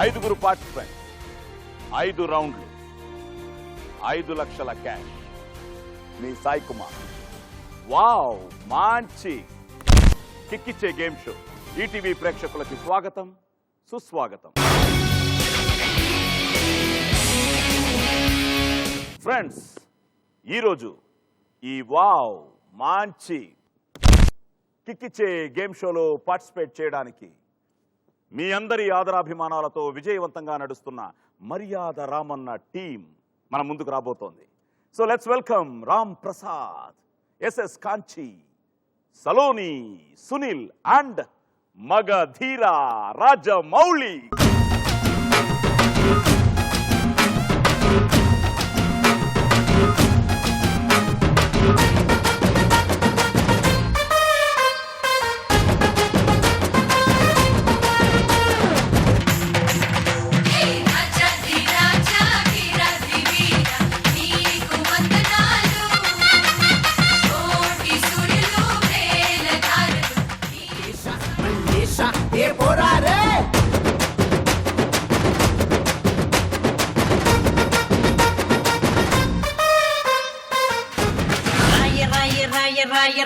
5 participants, 5 రౌండ్లు, 5 లక్షల cash. మీ Sai Kumar. Wow, మంచి కిక్కిచ్చే గేమ్ షో. ఈటీవీ ప్రేక్షకులకి స్వాగతం, సుస్వాగతం. ఫ్రెండ్స్, ఈరోజు ఈ వావ్ మంచి కిక్కిచ్చే గేమ్ షోలో పార్టిసిపేట్ చేయడానికి మీ అందరి ఆదరాభిమానాలతో విజయవంతంగా నడుస్తున్న మర్యాద రామన్న టీం మన ముందుకు రాబోతోంది. So let's welcome Ram Prasad, SS Kanchi, Saloni, Sunil and Magadheera Rajamouli.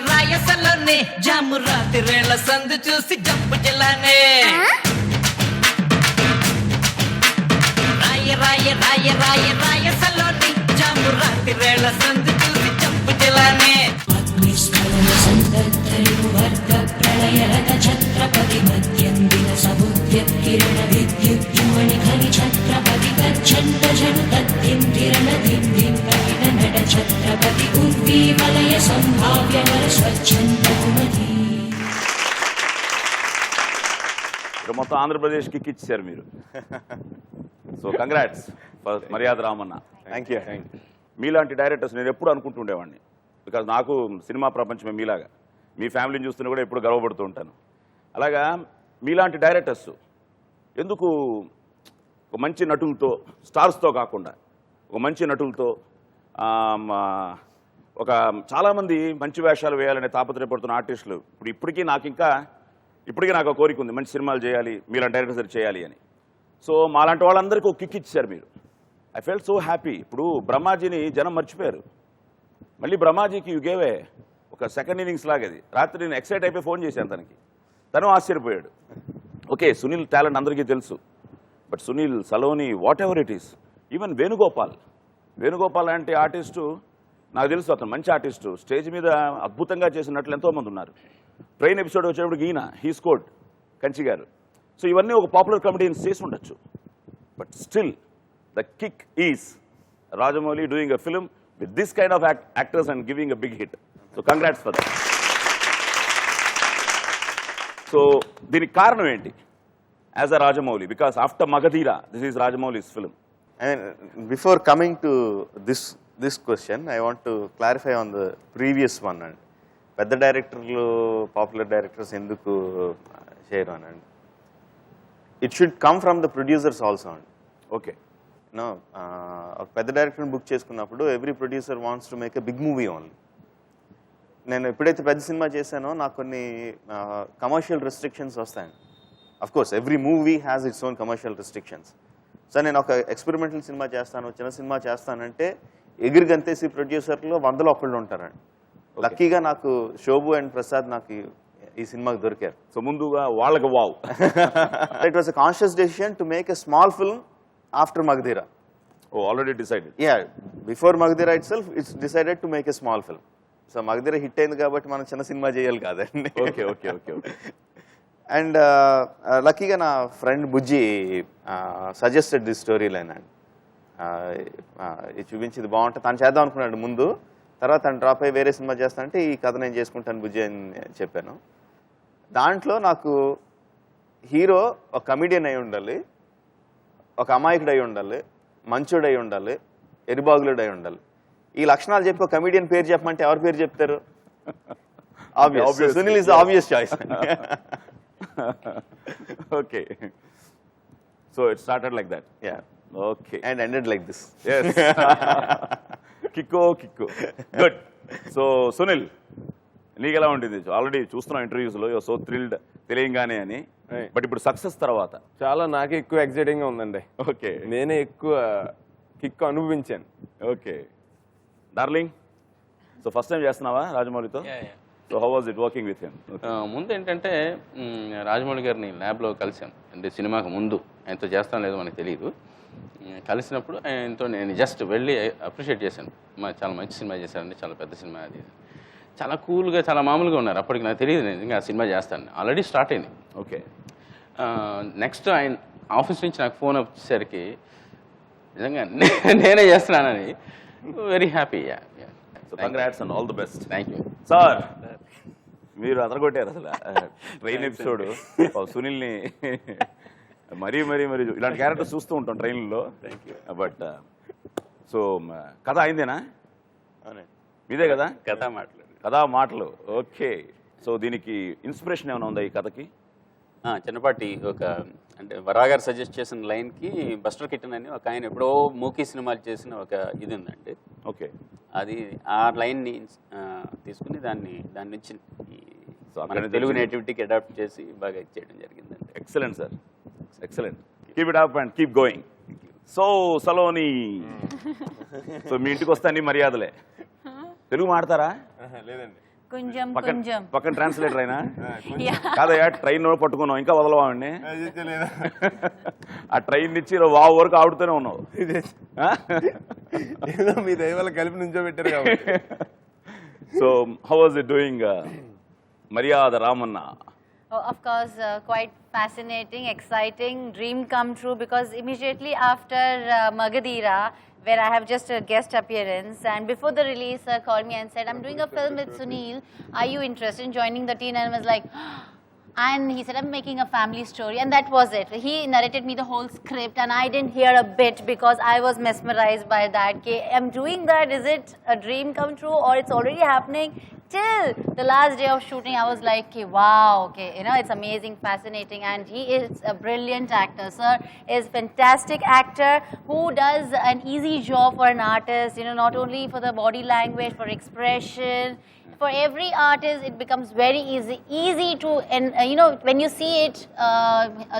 రాయసలోనే జాము రాత్రివేళ సందు చూసి జంపు జిల్లానే రాయసలోని జాము రాత్రివేళ సందు చూసి జంపు జిల్లానే వర్గ ప్రళయ రథ ఛత్రపతి మధ్యందిన సముద్య కిరణ విద్యుద్యుమణి ఖని ఛత్రపతి గచ్చంత జను తద్దిందిరణ దిందింపరిణ నడ ఛత్రపతి ఉర్వీవలయ సంభావ్య వర స్వచ్ఛంద కుమతి. మొత్తం ఆంధ్రప్రదేశ్ కిక్ ఇచ్చారు మీరు. So congrats for Maryada Ramanna. Thank you. మీలాంటి డైరెక్టర్స్ నేను ఎప్పుడు అనుకుంటూ ఉండేవాడిని. బికాజ్ నాకు సినిమా ప్రపంచమే మీలాగా, మీ ఫ్యామిలీని చూస్తున్నా కూడా ఎప్పుడు గర్వపడుతూ ఉంటాను. అలాగా మీలాంటి డైరెక్టర్స్ ఎందుకు ఒక మంచి నటులతో, స్టార్స్తో కాకుండా ఒక మంచి నటులతో, ఒక చాలామంది మంచి వేషాలు వేయాలనే తాపత్రయపడుతున్న ఆర్టిస్టులు ఇప్పటికీ నాకు ఒక కోరిక ఉంది, మంచి సినిమాలు చేయాలి, మీలాంటి డైరెక్టర్స్ చేయాలి అని. సో మాలాంటి వాళ్ళందరికీ ఒక కిక్ ఇచ్చారు మీరు. I felt so happy. ఇప్పుడు బ్రహ్మాజీని జనం మర్చిపోయారు, మళ్ళీ బ్రహ్మాజీకి యు గేవే ఒక సెకండ్ ఇన్నింగ్స్ లాగది. రాత్రి నేను ఎక్సైట్ అయిపోయి ఫోన్ చేశాను తనకి, తను ఆశ్చర్యపోయాడు. ఓకే, సునీల్ టాలెంట్ అందరికీ తెలుసు, but Sunil, Saloni, what ever it is, even Venugopal లాంటి ఆర్టిస్టు నాకు తెలుసు, అతను మంచి ఆర్టిస్టు, స్టేజ్ మీద అద్భుతంగా చేసినట్లు ఎంతోమంది ఉన్నారు. ట్రైన్ ఎపిసోడ్ వచ్చేటప్పుడు ఈయన హీ స్కోర్డ్, కంచి గారు. సో ఇవన్నీ ఒక పాపులర్ కమెడియన్స్ చేసి ఉండొచ్చు, but still the kick is Rajamouli doing a film with this kind of actors and giving a big hit. So congrats for that. So దీనికి కారణం ఏంటి as a Rajamouli? Because after Magadhira, this is Rajamouli's film. And before coming to this question, I want to clarify on the previous one. And పెద్ద డైరెక్టర్లు, popular directors ఎందుకు చేయరు అని, it should come from the producers also. Okay. ఒక పెద్ద డైరెక్టర్ని book చేసుకున్నప్పుడు every producer wants to make a big movie only. నేను ఎప్పుడైతే పెద్ద సినిమా చేశానో నాకు కొన్ని కమర్షియల్ రెస్ట్రిక్షన్స్ వస్తాయి. Of course every movie has its own commercial restrictions. So నేను ఒక ఎక్స్పెరిమెంటల్ సినిమా చేస్తాను, చిన్న సినిమా చేస్తానంటే ఎగిరి గంతేసి ప్రొడ్యూసర్లో 100లో ఒకళ్ళు ఉంటారండి. లక్కీగా నాకు శోభు అండ్ ప్రసాద్ నాకు ఈ సినిమాకి దొరికారు. సో ముందుగా వాళ్ళకి wow. It was a conscious decision to make a small film after Magadhira. Oh, already decided. Yeah, before Magadhira itself, it's decided to make a small film. So Magadhira hit ayindi kabatti మనం చిన్న cinema చేయాలి కాదండి. Okay. And లక్కీగా నా friend Bujji suggested the story line and ఇది చూపించి ఇది బాగుంటుంది తను చేద్దాం అనుకున్నాడు ముందు. తర్వాత తను డ్రాప్ అయ్యి వేరే సినిమా చేస్తానంటే ఈ కథ నేను చేసుకుంటాను బుజ్జి అని చెప్పాను. దాంట్లో నాకు హీరో ఒక కమిడియన్ అయి ఉండాలి, ఒక అమాయకుడై ఉండాలి, మంచుడై ఉండాలి, ఎరిబాగులుడై ఉండాలి. ఈ లక్షణాలు చెప్పి ఒక కమిడియన్ పేరు చెప్పమంటే ఎవరి పేరు చెప్తారు? Sunil is the obvious choice. Okay. So it started like that. Yeah. Okay. And ended like this. Yes. Kikko. Good. So Sunil, నీకు ఎలా ఉంటుంది? ఆల్రెడీ చూస్తున్నాం ఇంటర్వ్యూస్లో, యూఆర్ సో థ్రిల్డ్ తెలియంగానే అని. Right. బట్ ఇప్పుడు సక్సెస్ తర్వాత చాలా నాకే ఎక్కువ ఎక్సైటింగ్ గా ఉందండి. ఓకే నేనే ఎక్కువ కిక్ అనుభవించాను. Okay darling, so first time చేస్తున్నావా రాజమౌళితో? So how was it working with him? ముందు ఏంటంటే రాజమౌళి గారిని ల్యాబ్లో కలిసాం. అంటే సినిమాకి ముందు ఆయనతో చేస్తాం లేదో మనకు తెలియదు. కలిసినప్పుడు ఆయనతో నేను జస్ట్ వెళ్ళి అప్రిషియేట్ చేశాను. చాలా మంచి సినిమా చేశారండి, చాలా పెద్ద సినిమా అది. చాలా కూల్గా, చాలా మామూలుగా ఉన్నారు. అప్పటికి నాకు తెలియదు నేను ఇంకా సినిమా చేస్తాను. ఆల్రెడీ స్టార్ట్ అయింది. ఓకే నెక్స్ట్ ఆయన ఆఫీస్ నుంచి నాకు ఫోన్ వచ్చేసరికి నిజంగా నేనే చేస్తున్నానని very happy. So congrats and all the best. Thank you sir. మీరు అదరగొట్టారు అసలు ట్రైన్ ఎపిసోడ్. సునీల్ని మరీ ఇలాంటి క్యారెక్టర్స్ చూస్తూ ఉంటాం ట్రైన్లో. బట్ సో కథ అయిందేనా? మీదే కదా కథా మాటలు? ఓకే. సో దీనికి ఇన్స్పిరేషన్ ఏమైనా ఉందా ఈ కథకి? చిన్నపాటి ఒక అంటే వరాగారు సజెస్ట్ చేసిన లైన్కి బస్టర్ కిట్టన్ అని ఒక ఆయన ఎప్పుడో మూకీ సినిమాలు చేసిన ఒక ఇది ఉందండి. ఓకే. అది ఆ లైన్ని తీసుకుని దాని నుంచి So, అక్కడి తెలుగు నేటివిటీకి అడాప్ట్ చేసి బాగా చేయడం జరిగిందండి. Excellent sir, excellent. Keep it up and keep going. So Saloni, so మీ ఇంటికి వస్తే అన్ని మర్యాదలే. తెలుగు మాడతారా? లేదండి. కొంచెం పక్కన ట్రాన్స్లేటర్ అయినా కాదయ్యా, ట్రైన్ పట్టుకున్నావు ఇంకా వదలవాడిని. ఆ ట్రైన్ నుంచి వావ్ వరకు ఆడుతూనే ఉన్నావు. ఏదో మీ దయ వల్ల కలిపి నుంచో పెట్టారు కాబట్టి. So how was it doing మర్యాద Ramanna? Oh, of course, quite fascinating, exciting, dream come true, because immediately after Magadira, where I have just a guest appearance, and before the release, called me and said, I'm doing a film with Sunil, are you interested in joining the team? And I was like, and he said, I'm making a family story, and that was it. He narrated me the whole script, and I didn't hear a bit because I was mesmerized by that. Okay, I'm doing that, is it a dream come true or it's already happening? Till the last day of shooting, I was like, okay, wow, okay, you know, it's amazing, fascinating, and he is a brilliant actor. Sir is fantastic actor who does an easy job for an artist, you know, not only for the body language, for expression. For every artist, it becomes very easy to, and you know, when you see it,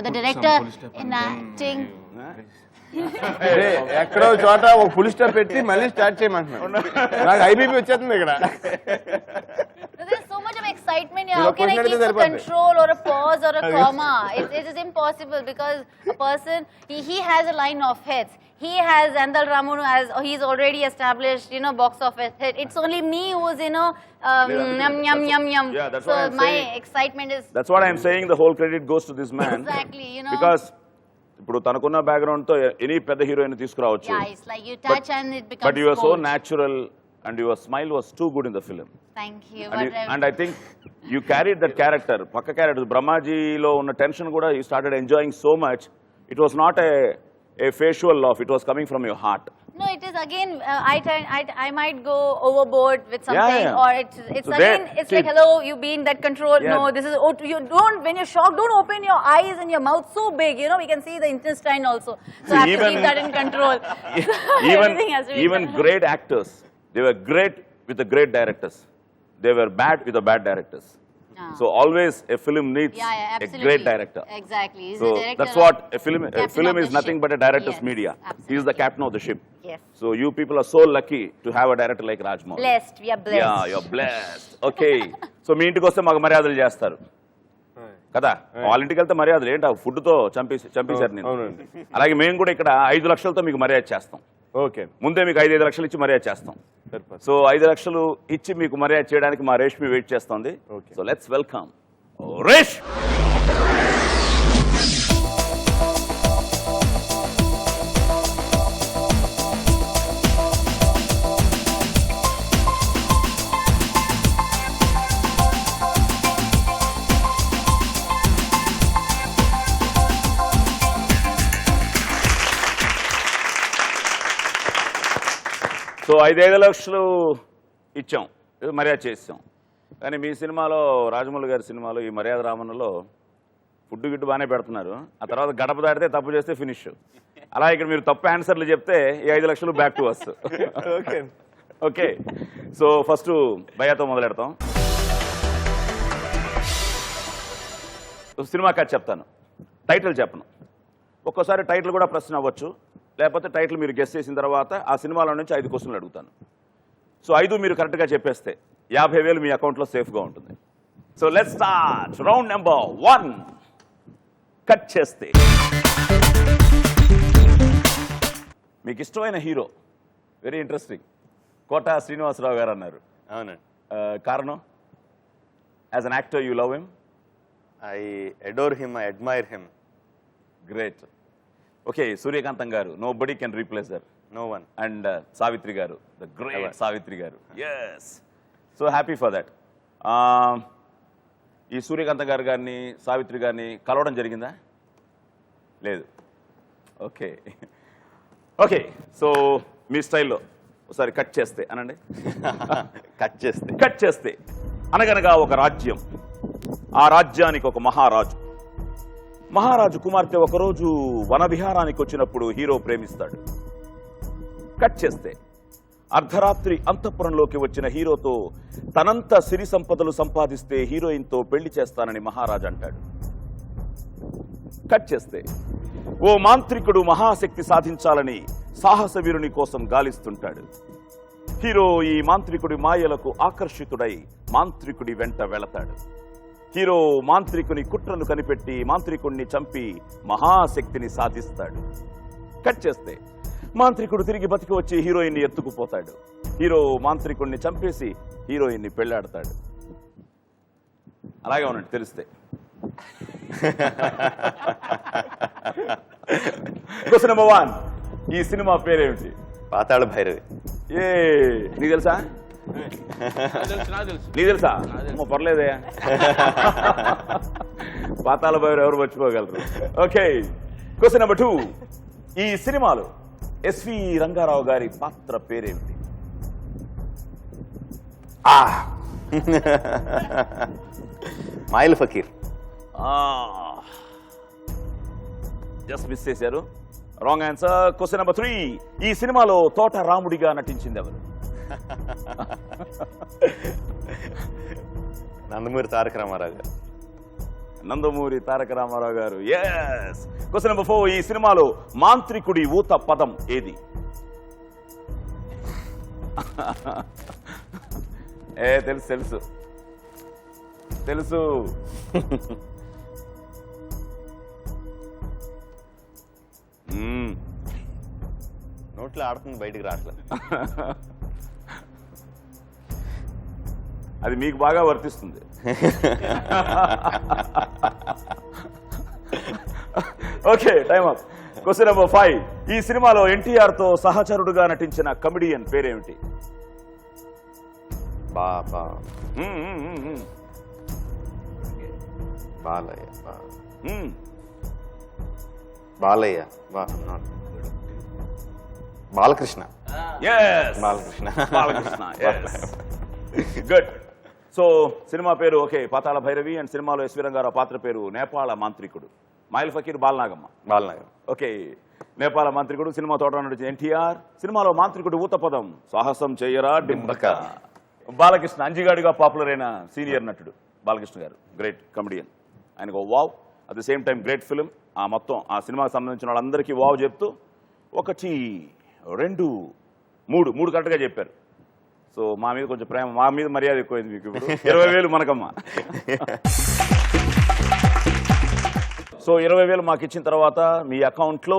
the director enacting. ఎక్కడో చోట ఒక full stop పెట్టి మళ్ళీ start చేయమంటున్నాను. నాకు IBP వచ్చేస్తుంది ఇక్కడ. There's so much of excitement here. How can I keep a control or a pause or a comma? It is impossible because a person, he has a line of hits. He has Andal Ramonu as he's already established, you know, box office hit. It's only me who's, you know, yum. Yeah, that's so what I'm my saying. excitement is. That's what I'm saying. The whole credit goes to this man. Exactly, you know. Because ఇప్పుడు తనకున్న background తో any పెద్ద heroine తీసుకురావచ్చు. Yeah, it's like you touch and it becomes. But you are so gold. natural and your smile was too good in the film. Thank you. And I think you carried that character. Pakka character Brahmajiలో ఉన్న tension కూడా you started enjoying so much. It was not a facial laugh. It was coming from your heart. No, it is again. I might go overboard with something, Yeah. or it's So again. there- It's see- like, hello, you be in that control. Yeah. No, this is. Oh, you don't. When you're shocked, don't open your eyes and your mouth so big. You know, we can see the intestine also. So I have to keep that in control. Everything has to be even great actors, they were great with the great directors. They were bad with the bad directors. Ah. So always a film needs Yeah, a absolutely. great director. Exactly. He's So the director that's what a captain film of is the nothing ship. but a director's Yes, media. He is the absolutely. captain of the ship. Yes. So you people are so lucky to have a director like Rajmouli. Blessed. We are blessed. Yeah, you're blessed. Okay. So మీ ఇంటికి వస్తే మాకు మర్యాదలు చేస్తారు కదా? వాళ్ళ ఇంటికి వెళ్తే మర్యాదలు ఏంటి? ఫుడ్ తో చంపేశారు నేను. అవునండి. అలాగే మేము కూడా ఇక్కడ 5 లక్షలతో మీకు మర్యాద చేస్తాం. ఓకే. ముందే మీకు 5 లక్షలు ఇచ్చి మర్యాద చేస్తాం. సో 5 లక్షలు ఇచ్చి మీకు మర్యాద చేయడానికి మా రేష్మి వెయిట్ చేస్తుంది. Okay. So let's welcome Resh. So 5 లక్షలు ఇచ్చాం, మర్యాద చేసాం. కానీ మీ సినిమాలో, రాజమౌళి గారి సినిమాలో, ఈ మర్యాద రామన్నలో ఫుడ్ గిడ్డు బాగానే పెడుతున్నారు. ఆ తర్వాత గడప దాటితే తప్పు చేస్తే ఫినిష్. అలా ఇక్కడ మీరు తప్పు ఆన్సర్లు చెప్తే ఈ 5 లక్షలు back to us. Okay. Okay. So first భయాతో మొదలెడతాం. సినిమా కథ చెప్తాను, టైటిల్ చెప్పను. ఒక్కోసారి టైటిల్ కూడా ప్రశ్న అవ్వచ్చు, లేకపోతే టైటిల్ మీరు గెస్ చేసిన తర్వాత ఆ సినిమాలో నుంచి 5 క్వశ్చన్లు అడుగుతాను. సో 5 మీరు కరెక్ట్గా చెప్పేస్తే 50,000 మీ అకౌంట్లో సేఫ్గా ఉంటుంది. So let's start round number 1. Cut చేస్తే మీకు ఇష్టమైన hero, very interesting, Kota Srinivasa Rao గారు అన్నారు. అవునండి. కారణం? As an actor you love him? I adore him, I admire him. Great. Okay, Suryakantham గారు, nobody can replace her. No one. And Savitri గారు, the great Savitri గారు. Yes, so happy for that. ఈ సూర్యకాంతం గారు గారిని, సావిత్రి గారిని కలవడం జరిగిందా? లేదు. ఓకే ఓకే, సో మీ స్టైల్లో ఒకసారి కట్ చేస్తే అనండి. కట్ చేస్తే అనగనగా ఒక రాజ్యం, ఆ రాజ్యానికి ఒక మహారాజు కుమార్తె ఒకరోజు వనవిహారానికి వచ్చినప్పుడు హీరో ప్రేమిస్తాడు. కట్ చేస్తే అర్ధరాత్రి అంతఃపురంలోకి వచ్చిన హీరోతో తనంత సిరి సంపదలు సంపాదిస్తే హీరోయిన్తో పెళ్లి చేస్తానని మహారాజు అంటాడు. కట్ చేస్తే ఓ మాంత్రికుడు మహాశక్తి సాధించాలని సాహస వీరుని కోసం గాలిస్తుంటాడు. హీరో ఈ మాంత్రికుడి మాయలకు ఆకర్షితుడై మాంత్రికుడి వెంట వెళతాడు. హీరో మాంత్రికుని కుట్రను కనిపెట్టి మాంత్రికుణ్ణి చంపి మహాశక్తిని సాధిస్తాడు. కట్ చేస్తే మాంత్రికుడు తిరిగి బతికి వచ్చి హీరోయిన్ని ఎత్తుకుపోతాడు. హీరో మాంత్రికుణ్ణి చంపేసి హీరోయిన్ని పెళ్లాడతాడు. అలాగే ఉన్నట్టు తెలిస్తే. క్వశ్చన్ నెంబర్ 1, ఈ సినిమా పేరేమిటి? పాతాళ భైరవి. ఏ నీకు తెలుసా? నీకు తెలుసా? పర్లేదే. పాతాళ భైరవి ఎవరు మర్చిపోగలరు? ఓకే, క్వశ్చన్ నెంబర్ 2, ఈ సినిమాలో ఎస్వి రంగారావు గారి పాత్ర పేరేమిటి? మాయిల్ ఫకీర్. జస్ట్ మిస్ చేశారు. Wrong answer. క్వశ్చన్ నెంబర్ 3, ఈ సినిమాలో తోట రాముడిగా నటించింది ఎవరు? నందమూరి తారక రామారావు గారు. నందమూరి తారక రామారావు గారు. ఎస్. క్వశ్చన్ నెంబర్ 4, ఈ సినిమాలో మాంత్రికుడి ఊత పదం ఏది? తెలుసు తెలుసు తెలుసు. నోట్లో ఆడుతుంది, బయటికి రావట్లేదు. అది మీకు బాగా వర్తిస్తుంది. Okay, time up. Question number 5, ఈ సినిమాలో ఎన్టీఆర్ తో సహచరుడుగా నటించిన కమెడియన్ పేరేమిటి? Balayya. Balakrishna. Good. So cinema పేరు ఓకే, పాతాళ భైరవి. అండ్ సినిమాలో ఎస్వి రంగారావు పాత్ర పేరు నేపాళ మాంత్రికుడు. మాయిల్ ఫకీర్ బాలనాగమ్మ. ఓకే, నేపాళ మాంత్రికుడు. సినిమా తోట నడిచిన ఎన్టీఆర్. సినిమాలో మాంత్రికుడు ఊత పదం సాహసం చేయరా డింబక. బాలకృష్ణ, అంజిగాడిగా పాపులర్ అయిన సీనియర్ నటుడు బాలకృష్ణ గారు, గ్రేట్ కమెడియన్. ఆయనకు wow. At the same time great film. ఆ మొత్తం ఆ సినిమాకి సంబంధించిన వాళ్ళందరికీ వావ్ చెప్తూ 1, 2, 3 కరెక్ట్గా చెప్పారు. సో మా మీద కొంచెం ప్రేమ, మా మీద మర్యాద ఎక్కువైంది మీకు. ఇప్పుడు 20,000 మనకమ్మా. సో 20,000 మాకు ఇచ్చిన తర్వాత మీ అకౌంట్లో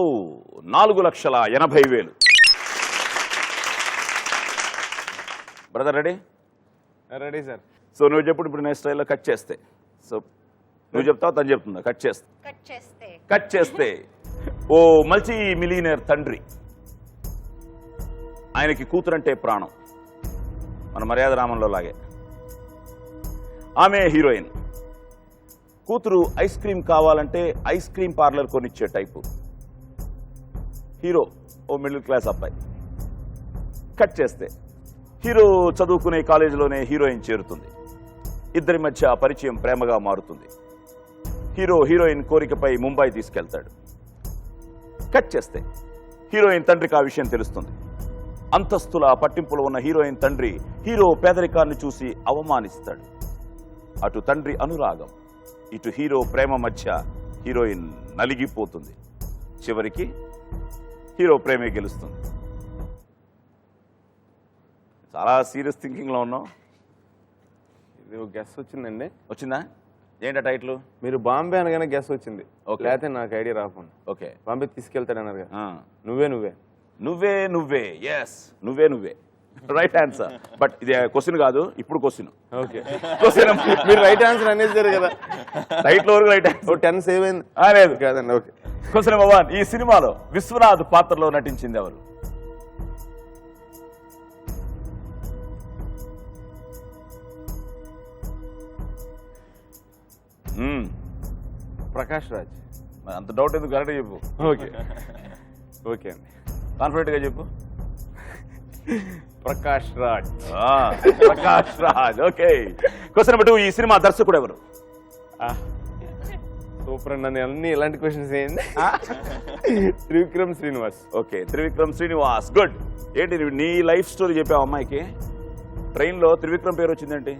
4,80,000. Brother ready? Ready sir. So నువ్వు చెప్పుడు ఇప్పుడు నేను స్టైల్లో కట్ చేస్తే. సో నువ్వు చెప్తావు, తను చెప్తుందా? కట్ చేస్తే ఓ మల్టీ మిలియనర్ తండ్రి, ఆయనకి కూతురంటే ప్రాణం, మన మర్యాద రామంలో లాగే. ఆమె హీరోయిన్. కూతురు ఐస్ క్రీమ్ కావాలంటే ఐస్ క్రీమ్ పార్లర్ కొనిచ్చే టైపు. హీరో ఓ మిడిల్ క్లాస్ అబ్బాయి. కట్ చేస్తే హీరో చదువుకునే కాలేజీలోనే హీరోయిన్ చేరుతుంది. ఇద్దరి మధ్య పరిచయం ప్రేమగా మారుతుంది. హీరో హీరోయిన్ కోరికపై ముంబై తీసుకెళ్తాడు. కట్ చేస్తే హీరోయిన్ తండ్రికి ఆ విషయం తెలుస్తుంది. అంతస్తుల పట్టింపులో ఉన్న హీరోయిన్ తండ్రి హీరో పేదరికాన్ని చూసి అవమానిస్తాడు. అటు తండ్రి అనురాగం, ఇటు హీరో ప్రేమ మధ్య హీరోయిన్ నలిగిపోతుంది. చివరికి హీరో ప్రేమే గెలుస్తుంది. చాలా సీరియస్ థింకింగ్లో ఉన్నాం. ఇది ఒక గెస్ వచ్చిందండి. వచ్చిందా? ఏంటా టైటిల్? మీరు బాంబే అనగానే గెస్ వచ్చింది. Okay. లేకపోతే నాకు ఐడియా రాకుండా. ఓకే. బాంబే తీసుకెళ్తాడన్నారు కదా. నువ్వే నువ్వే నువ్వే, ఎస్, నువ్వే నువ్వే, రైట్ ఆన్సర్. బట్ ఇది క్వశ్చన్ కాదు, ఇప్పుడు క్వశ్చన్. ఓకే. మీరు రైట్ ఆన్సర్ అనేసారు కదా. టైటిల్ వరకు రైట్ ఆన్సర్. 10 సేవ్ అయింది. లేదు కాదండి. ఓకే. Question number 1. ఈ సినిమాలో విశ్వనాథ్ పాత్రలో నటించింది ఎవరు? ప్రకాష్ రాజ్. మరి అంత డౌట్ ఎందుకు? కరెక్ట్గా చెప్పు. ఓకే. ఓకే అండి. కాన్ఫిడెంట్గా చెప్పు. Prakash Raj. Prakash Raj. Okay. Question number 2. ఈ సినిమా దర్శకుడు ఎవరు? సూపర్ అండి. నన్ను అన్ని ఇలాంటి క్వశ్చన్స్ ఏంటి? త్రివిక్రమ్ శ్రీనివాస్. ఓకే, త్రివిక్రమ్ శ్రీనివాస్. గుడ్. ఏంటి నీ లైఫ్ స్టోరీ చెప్పావు అమ్మాయికి? ట్రైన్లో త్రివిక్రమ్ పేరు వచ్చిందేంటి?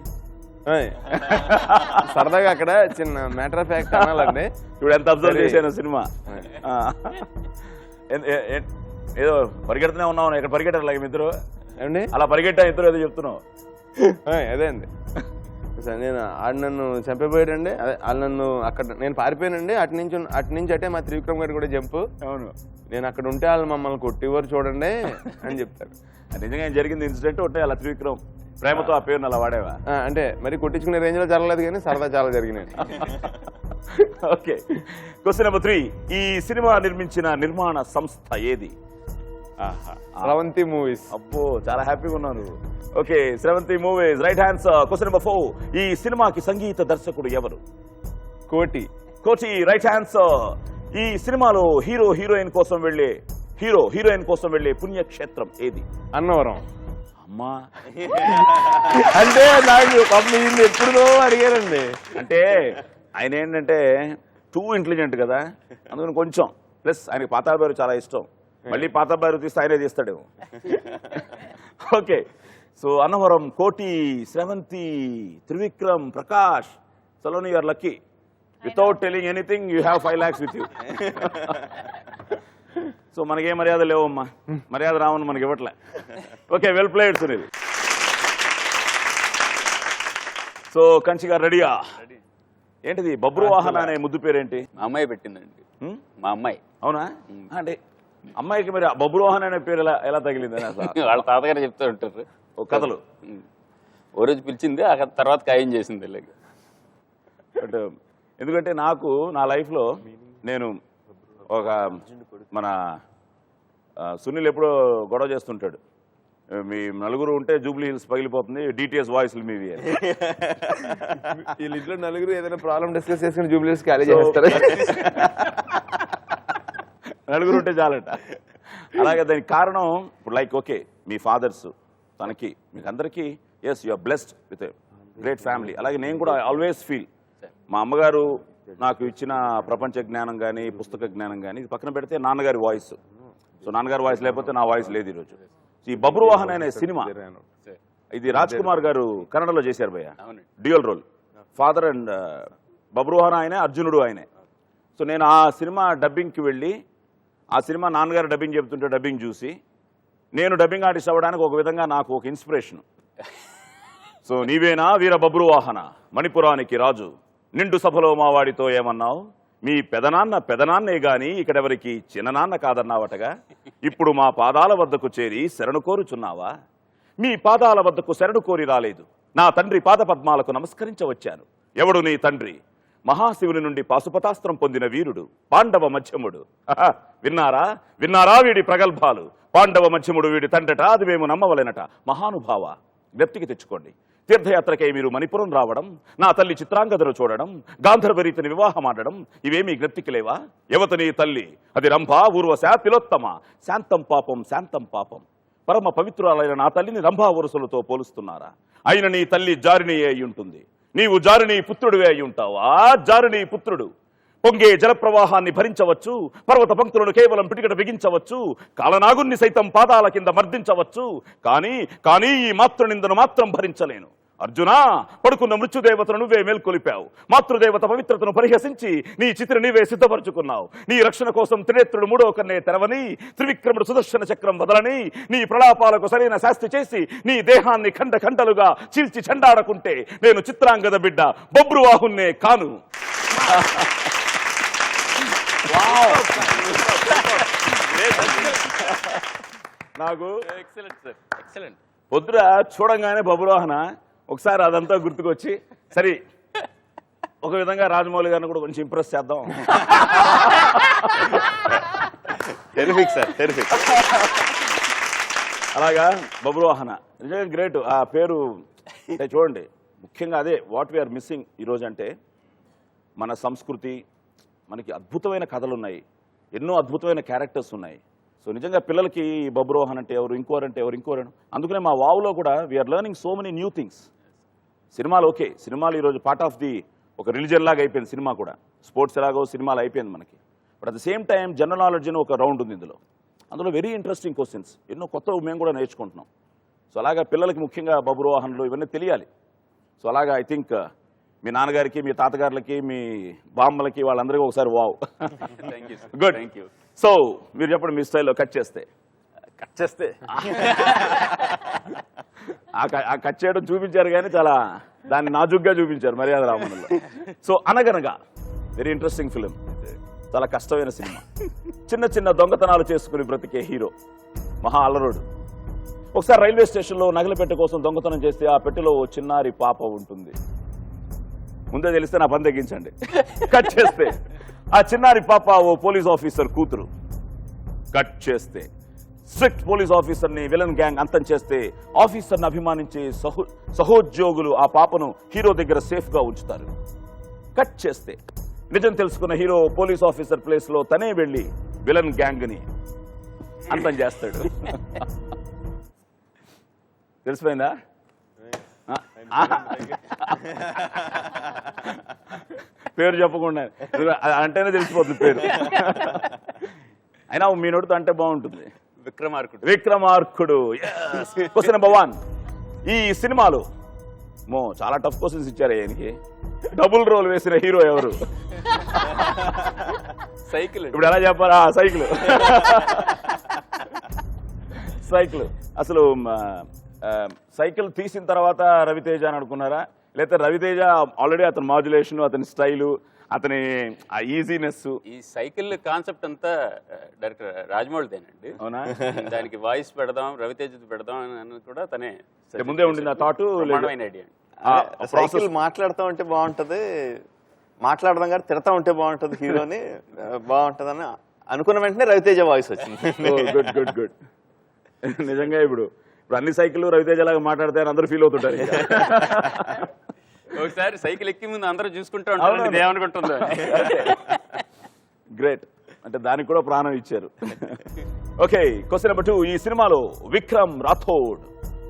సరదాగా అక్కడ చిన్న మ్యాటర్ ఆఫ్ ఫ్యాక్ట్ అనాలండి. ఇప్పుడు ఎంత అబ్జర్వ్ చేశాను సినిమా. ఏదో పరిగెడుతూనే ఉన్నావు, ఇక్కడ పరిగెట్టారు ఇద్దరు. ఏమండి అలా పరిగెట్టా ఇద్దరు, ఏదో చెప్తున్నావు. అదే అండి. నేను ఆడు నన్ను చంపేపోయాడండి. అదే వాళ్ళు నన్ను అక్కడ నేను పారిపోయానండి. అటు నుంచి అటే మా త్రివిక్రమ్ గారు కూడా జంపు. అవును. నేను అక్కడ ఉంటే వాళ్ళు మమ్మల్ని కొట్టివారు చూడండి అని చెప్తారు. నిజంగా జరిగింది ఇన్సిడెంట్ ఉంటే అలా త్రివిక్రమ్ ప్రేమతో ఆ పేరుని అలా వాడేవా? అంటే మరి కొట్టించుకునే రేంజ్ లో జరగలేదు కానీ సరదా చాలా జరిగినాయి. ఓకే. Question number 3. ఈ సినిమా నిర్మించిన నిర్మాణ సంస్థ ఏది? స్రవంతి మూవీస్. అబ్బో, చాలా హ్యాపీగా ఉన్నారు. Okay, Sravanthi movies, right answer. Question number 4. ఈ సినిమాకి సంగీత దర్శకుడు ఎవరు? కోటి. Right answer. ఈ సినిమాలో హీరోయిన్ కోసం వెళ్లే పుణ్యక్షేత్రం ఏది? అన్నవరం. అమ్మా, అంటే నాకు ఎప్పుడుదో అడిగారండి. అంటే ఆయన ఏంటంటే టూ ఇంటెలిజెంట్ కదా, అందుకని కొంచెం ప్లస్ ఆయనకి పాతాళభైరు చాలా ఇష్టం. మళ్ళీ పాతాళభైరు తీస్తే ఆయనే తీస్తాడేమో. Okay. So Annavaram, Koti, Sravanthi, Trivikram, Prakash. Saloni, you are lucky. Without telling anything you have 5 lakhs with you. So మనకేం మర్యాద లేవమ్మా, మర్యాద రావని మనకి ఇవ్వట్లే. Okay, well played Sunil. So Kanchi garu రెడీయా? ఏంటిది బబ్రు వాహన అనే ముద్దు పేరేంటి? మా అమ్మాయి పెట్టిందండి. మా అమ్మాయి. అవునా? అంటే అమ్మాయికి మరి బబ్రు వాహన అనే పేరు ఎలా తగిలిందని అసలు వాళ్ళ తాతగారు చెప్తూ ఉంటారు కథలు. ఓ రోజు పిలిచింది, ఆ తర్వాత ఖాయం చేసింది. బట్ ఎందుకంటే నాకు నా లైఫ్లో నేను ఒక మన సునీల్ ఎప్పుడో గొడవ చేస్తుంటాడు, మీ నలుగురు ఉంటే జూబ్లీ హిల్స్ పగిలిపోతుంది, డిటిఎస్ వాయిస్లు మీవి. వీళ్ళ ఇంట్లో నలుగురు ఏదైనా ప్రాబ్లం డిస్కస్ చేసుకుని జూబ్లీ హిల్స్ ఖాళీ చేస్తారు. నలుగురు ఉంటే చాలట. అలాగే దానికి కారణం ఇప్పుడు లైక్ ఓకే మీ ఫాదర్స్, తనకి, మీకు అందరికీ yes you are blessed with great family. అలాగే నేను కూడా ఆల్వేస్ ఫీల్ మా అమ్మగారు నాకు ఇచ్చిన ప్రపంచ జ్ఞానం కానీ పుస్తక జ్ఞానం కానీ ఇది పక్కన పెడితే నాన్నగారి వాయిస్. సో నాన్నగారి వాయిస్ లేకపోతే నా వాయిస్ లేదు ఈరోజు. ఈ బబ్రు వాహన్ అనే సినిమా ఇది రాజ్ కుమార్ గారు కన్నడలో చేశారు భయ్య, dual role. Father and Babhruvahan ఆయనే, అర్జునుడు ఆయనే. సో నేను ఆ సినిమా డబ్బింగ్కి వెళ్ళి ఆ సినిమా నాన్నగారు డబ్బింగ్ చెప్తుంటే డబ్బింగ్ చూసి నేను డబ్బింగ్ ఆర్టిస్ట్ అవ్వడానికి ఒక విధంగా నాకు ఒక ఇన్స్పిరేషన్. సో నీవేనా వీర బబ్రు వాహన, మణిపురానికి రాజు, నిండు సభలో మా వాడితో ఏమన్నావు, మీ పెదనాన్నే గాని ఇక్కడెవరికి చిన్ననాన్న కాదన్నావటగా, ఇప్పుడు మా పాదాల వద్దకు చేరి శరణు కోరుచున్నావా? మీ పాదాల వద్దకు శరణు కోరి రాలేదు, నా తండ్రి పాద పద్మాలకు నమస్కరించవచ్చాను. ఎవడు నీ తండ్రి? మహాశివుని నుండి పాశుపతాస్త్రం పొందిన వీరుడు, పాండవ మధ్యముడు. విన్నారా వీడి ప్రగల్భాలు? పాండవ మధ్యముడు వీడి తండ్రట, అది మేము నమ్మవలెనట. మహానుభావ, జ్ఞప్తికి తెచ్చుకోండి. తీర్థయాత్రకై మీరు మణిపురం రావడం, నా తల్లి చిత్రాంగదను చూడడం, గాంధర్వరీతిని వివాహమాడడం, ఇవేమీ జ్ఞప్తికి లేవా? యువతని తల్లి అది రంభ, ఊర్వశ, తిలోత్తమ. శాంతం పాపం. పరమ పవిత్రురాలైన నా తల్లిని రంభా ఊరసులతో పోలుస్తున్నారా? అయిన నీ తల్లి జారిణి అయి ఉంటుంది, నీవు జారిణి పుత్రుడివే అయి ఉంటావా? జారిణి పుత్రుడు పొంగే జలప్రవాహాన్ని భరించవచ్చు, పర్వత పంక్తులను కేవలం పిటికట బిగించవచ్చు, కాలనాగుణ్ణి సైతం పాదాల కింద మర్దించవచ్చు, కానీ ఈ మాతృనిందను మాత్రం భరించలేను. అర్జునా, పడుకున్న మృత్యుదేవతను నువ్వే మేల్కొలిపావు. మాతృదేవత పవిత్రతను పరిహసించి నీ చితిని నీవే సిద్ధపరుచుకున్నావు. నీ రక్షణ కోసం త్రినేత్రుడు మూడో కన్నే తెరవని, త్రివిక్రముడు సుదర్శన చక్రం వదలని, నీ ప్రలాపాలకు సరైన శాస్తి చేసి నీ దేహాన్ని ఖండ ఖండలుగా చీల్చి చెండాడకుంటే నేను చిత్రాంగద బిడ్డ బబ్రువాహున్నే కాను. నాకు ఎక్సలెంట్ సార్, ఎక్సలెంట్. పొద్దున చూడంగానే బబురోహన ఒకసారి అదంతా గుర్తుకొచ్చి, సరే ఒక విధంగా రాజమౌళి గారిని కూడా కొంచెం ఇంప్రెస్ చేద్దాం. Terrific sir, terrific. అలాగా బబురోహన నిజంగా గ్రేట్. ఆ పేరు అంటే చూడండి, ముఖ్యంగా అదే వాట్ వీఆర్ మిస్సింగ్ ఈరోజు. అంటే మన సంస్కృతి, మనకి అద్భుతమైన కథలు ఉన్నాయి, ఎన్నో అద్భుతమైన క్యారెక్టర్స్ ఉన్నాయి. సో నిజంగా పిల్లలకి బబురోహన్ అంటే ఎవరు, ఇంకోరంటే ఎవరు, ఇంకోరను. అందుకనే మా వావులో కూడా we are learning so many new things. సినిమాలు ఓకే, సినిమాలు ఈరోజు పార్ట్ ఆఫ్ ది ఒక రిలీజన్ లాగా అయిపోయింది. సినిమా కూడా స్పోర్ట్స్ ఎలాగో సినిమాలు అయిపోయింది మనకి. But at the same time general knowledge అని ఒక రౌండ్ ఉంది ఇందులో. అందులో వెరీ ఇంట్రెస్టింగ్ క్వశ్చన్స్, ఎన్నో కొత్తవి మేము కూడా నేర్చుకుంటున్నాం. సో అలాగా పిల్లలకి ముఖ్యంగా బబురోహన్లు ఇవన్నీ తెలియాలి. సో అలాగా ఐ థింక్ మీ నాన్నగారికి, మీ తాతగారులకి, మీ బామ్మలకి, వాళ్ళందరికీ ఒకసారి wow. Good. Thank you. So మీరు చెప్పండి మీ స్టైల్లో కట్ చేస్తే. ఆ కట్ చేయడం చూపించారు కానీ చాలా దాన్ని నాజుగ్గా చూపించారు మర్యాద రామన్లో. సో అనగనగా వెరీ ఇంట్రెస్టింగ్ ఫిలిం, చాలా కష్టమైన సినిమా. చిన్న చిన్న దొంగతనాలు చేసుకుని బ్రతికే హీరో, మహా అల్లరోడు. ఒకసారి రైల్వే స్టేషన్లో నగల పెట్టె కోసం దొంగతనం చేస్తే ఆ పెట్టెలో ఓ చిన్నారి పాప ఉంటుంది. ముందే తెలిస్తే నా పని తగ్గించండి. కట్ చేస్తే ఆ చిన్నారి పాప ఓ పోలీస్ ఆఫీసర్ కూతురు. కట్ చేస్తే స్ట్రిక్ట్ పోలీస్ ఆఫీసర్ని విలన్ గ్యాంగ్ అంతం చేస్తే ఆఫీసర్ని అభిమానించే సహోద్యోగులు ఆ పాపను హీరో దగ్గర సేఫ్ గా ఉంచుతారు. కట్ చేస్తే నిజం తెలుసుకున్న హీరో పోలీస్ ఆఫీసర్ ప్లేస్ లో తనే వెళ్లి విలన్ గ్యాంగ్ ని అంతం చేస్తాడు. తెలిసిపోయిందా? పేరు చెప్పకుండా అంటేనే తెలిసిపోతుంది పేరు. అయినా మీ నోటితో అంటే బాగుంటుంది. విక్రమార్కుడు. Question number 1. ఈ సినిమాలో చాలా టఫ్ క్వశ్చన్స్ ఇచ్చారు ఆయనకి. డబుల్ రోల్ వేసిన హీరో ఎవరు? సైకిల్. ఇప్పుడు ఎలా చెప్పారా? సైకిల్. సైకిల్. అసలు సైకిల్ తీసిన తర్వాత రవితేజ అని అనుకున్నారా, లేకపోతే రవితేజ ఆల్రెడీ అతని మాడ్యులేషన్, అతని స్టైలు, అతని ఆ ఈజీనెస్? ఈ సైకిల్ కాన్సెప్ట్ అంతా డైరెక్టర్ రాజమౌళిదేనండి. అవునా? దానికి వాయిస్ పెడదాం, రవితేజ పెడదాం అని కూడా తనే ముందే ఉండింది ఆ థాట్. ఐడియా. సైకిల్ మాట్లాడుతూ ఉంటే బాగుంటది, మాట్లాడదాం కానీ తిడతా ఉంటే బాగుంటది హీరోని, బాగుంటదని అనుకున్న వెంటనే రవితేజ వాయిస్ వచ్చింది. Good good good. నిజంగా ఇప్పుడు అన్ని సైకిల్ రవితేజ లాగా మాట్లాడతాయని అందరూ ఫీల్ అవుతుంటారు. ఒకసారి సైకిల్ ఎక్కి ముందు అందరూ చూసుకుంటూ ఉంటారు ఏమనుకుంటుందో. గ్రేట్. అంటే దానికి కూడా ప్రాణం ఇచ్చారు. Okay, question number 2. ఈ సినిమాలో విక్రమ్ రాథోడ్